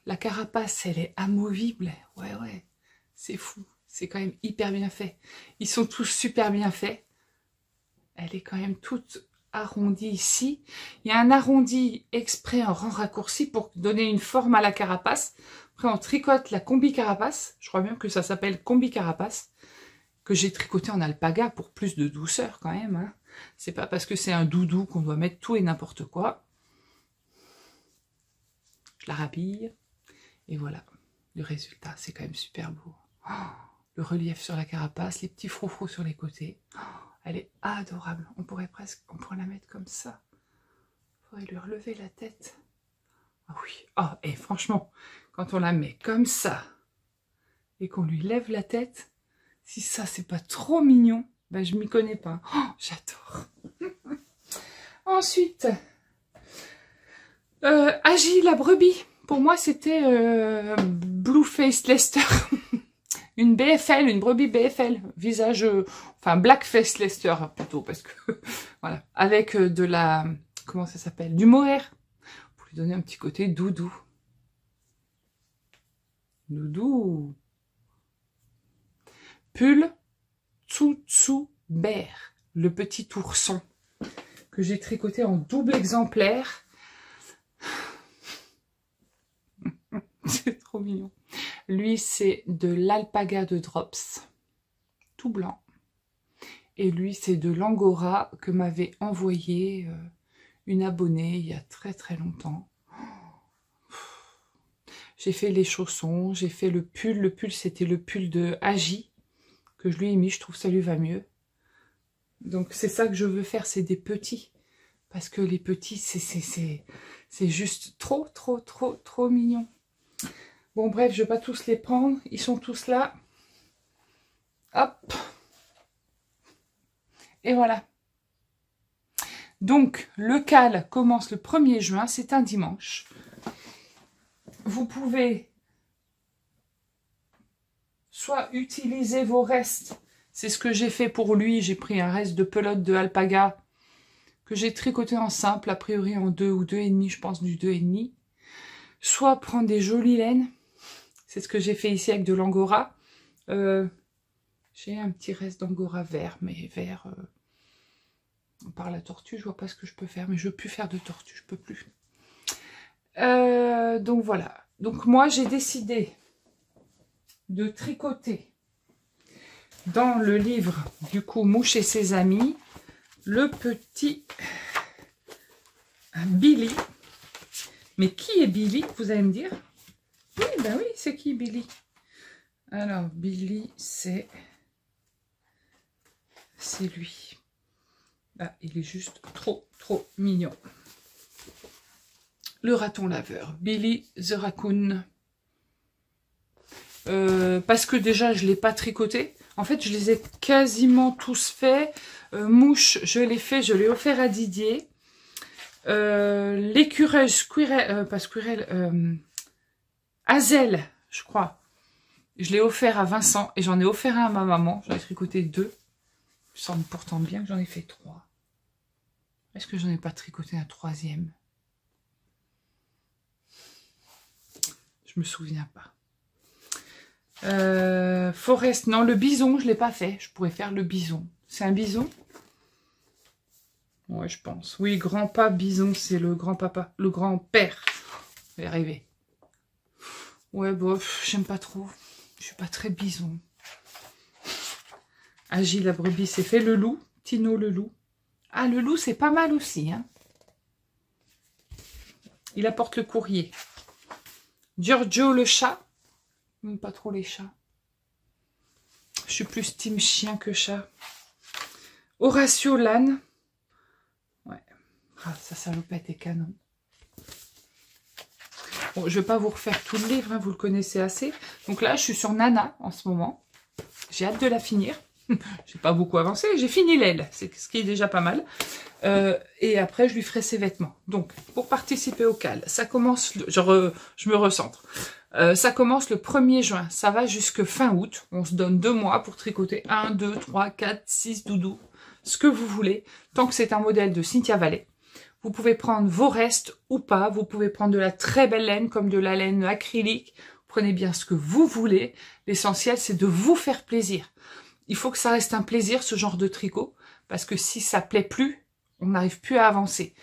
La carapace, elle est amovible. Ouais, ouais, c'est fou. C'est quand même hyper bien fait. Ils sont tous super bien faits. Elle est quand même toute arrondie ici. Il y a un arrondi exprès en rang raccourci pour donner une forme à la carapace. Après, on tricote la combi carapace. Je crois même que ça s'appelle combi carapace. Que j'ai tricoté en alpaga pour plus de douceur quand même. Hein. C'est pas parce que c'est un doudou qu'on doit mettre tout et n'importe quoi. Je la rhabille. Et voilà, le résultat, c'est quand même super beau. Oh, le relief sur la carapace, les petits froufrous sur les côtés. Oh, elle est adorable. On pourrait la mettre comme ça. Il faudrait lui relever la tête. Ah oui, oh, et franchement, quand on la met comme ça, et qu'on lui lève la tête, si ça, c'est pas trop mignon, ben je m'y connais pas. Oh, j'adore. Ensuite, Agi la brebis. Pour moi, c'était Blueface Lester. Une BFL, une brebis BFL. Visage, enfin Blackface Lester plutôt, parce que, voilà. Avec de la, comment ça s'appelle? Du mohair. Pour lui donner un petit côté doudou. Doudou. Pull Tsutsu Bear. Le petit ourson. Que j'ai tricoté en double exemplaire. C'est trop mignon. Lui, c'est de l'alpaga de Drops, tout blanc. Et lui, c'est de l'angora que m'avait envoyé une abonnée il y a très très longtemps. J'ai fait les chaussons, j'ai fait le pull. Le pull, c'était le pull de Agi que je lui ai mis. Je trouve que ça lui va mieux. Donc, c'est ça que je veux faire, c'est des petits. Parce que les petits, c'est juste trop mignon. Bon, bref, je ne vais pas tous les prendre. Ils sont tous là. Hop. Et voilà. Donc, le cal commence le 1er juin. C'est un dimanche. Vous pouvez soit utiliser vos restes C'est ce que j'ai fait pour lui. J'ai pris un reste de pelote de alpaga que j'ai tricoté en simple, a priori en 2 ou 2,5, je pense du 2,5. Soit prendre des jolies laines. C'est ce que j'ai fait ici avec de l'angora. J'ai un petit reste d'angora vert, mais vert par la tortue, je vois pas ce que je peux faire, mais je veux plus faire de tortue, je peux plus. Donc voilà. Donc moi j'ai décidé de tricoter dans le livre du coup Mouche et ses amis le petit Billy. Mais qui est Billy, vous allez me dire? Oui, ben oui, c'est qui Billy? Alors, Billy, c'est lui. Ah, il est juste trop mignon. Le raton laveur, Billy the Raccoon. Parce que déjà, je ne l'ai pas tricoté. En fait, je les ai quasiment tous faits. Mouche, je l'ai fait, je l'ai offert à Didier. L'écureuil Squirrel, pas Squirrel, Hazel, je crois. Je l'ai offert à Vincent et j'en ai offert un à ma maman. J'en ai tricoté 2. Il semble pourtant bien que j'en ai fait 3. Est-ce que j'en ai pas tricoté un 3e? Je me souviens pas. Forest, non, le bison, je l'ai pas fait. Je pourrais faire le bison. C'est un bison? Ouais, je pense. Oui, grand-papa bison, c'est le grand-papa, le grand-père. Je vais y arriver. Ouais, bon, j'aime pas trop. Je suis pas très bison. Agile la brebis, c'est fait. Le loup, Tino le loup. Ah, le loup, c'est pas mal aussi. Hein. Il apporte le courrier. Giorgio le chat. Pas trop les chats. Je suis plus team chien que chat. Horatio l'âne. Ouais. Ah, sa salopette est canon. Bon, je ne vais pas vous refaire tout le livre, hein, vous le connaissez assez. Donc là, je suis sur Nana en ce moment. J'ai hâte de la finir. J'ai pas beaucoup avancé. J'ai fini l'aile, c'est ce qui est déjà pas mal. Et après, je lui ferai ses vêtements. Donc, pour participer au CAL, ça commence... je me recentre. Ça commence le 1er juin. Ça va jusque fin août. On se donne 2 mois pour tricoter 1, 2, 3, 4, 6 doudous. Ce que vous voulez. Tant que c'est un modèle de Cynthia Vallée. Vous pouvez prendre vos restes ou pas. Vous pouvez prendre de la très belle laine comme de la laine acrylique. Prenez bien ce que vous voulez. L'essentiel, c'est de vous faire plaisir. Il faut que ça reste un plaisir, ce genre de tricot. Parce que si ça plaît plus, on n'arrive plus à avancer.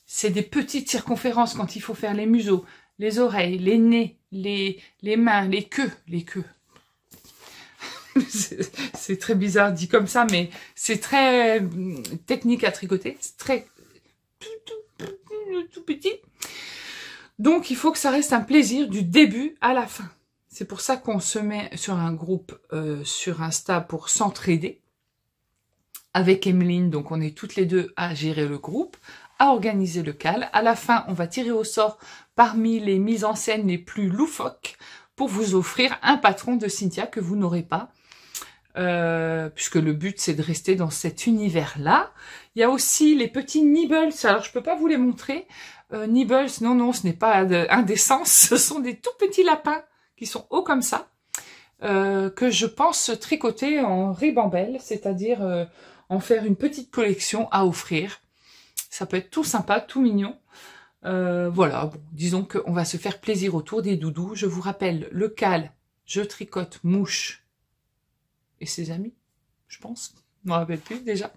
C'est des petites circonférences quand il faut faire les museaux, les oreilles, les nez, les mains, les queues. C'est très bizarre dit comme ça, mais c'est très technique à tricoter. C'est très tout petit. Donc, il faut que ça reste un plaisir du début à la fin. C'est pour ça qu'on se met sur un groupe sur Insta pour s'entraider avec Emeline. Donc, on est toutes les deux à gérer le groupe, à organiser le CAL. À la fin, on va tirer au sort parmi les mises en scène les plus loufoques pour vous offrir un patron de Cynthia que vous n'aurez pas. Puisque le but, c'est de rester dans cet univers-là. Il y a aussi les petits nibbles. Alors, je peux pas vous les montrer. Nibbles, non, ce n'est pas indécent. Ce sont des tout petits lapins qui sont hauts comme ça, que je pense tricoter en ribambelle, c'est-à-dire en faire une petite collection à offrir. Ça peut être tout sympa, tout mignon. Voilà, bon, disons qu'on va se faire plaisir autour des doudous. Je vous rappelle, le CAL, je tricote Mouche et ses amis, je pense. Je ne me rappelle plus déjà.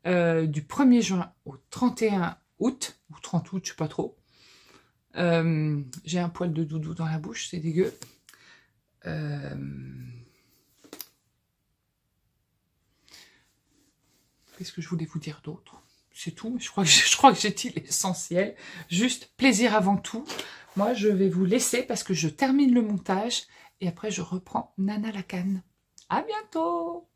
Du 1er juin au 31 août, ou 30 août, je ne sais pas trop. J'ai un poil de doudou dans la bouche, c'est dégueu. Qu'est-ce que je voulais vous dire d'autre? C'est tout, je crois que j'ai dit l'essentiel. Juste plaisir avant tout. Moi, je vais vous laisser parce que je termine le montage et après je reprends Nana la canne. À bientôt!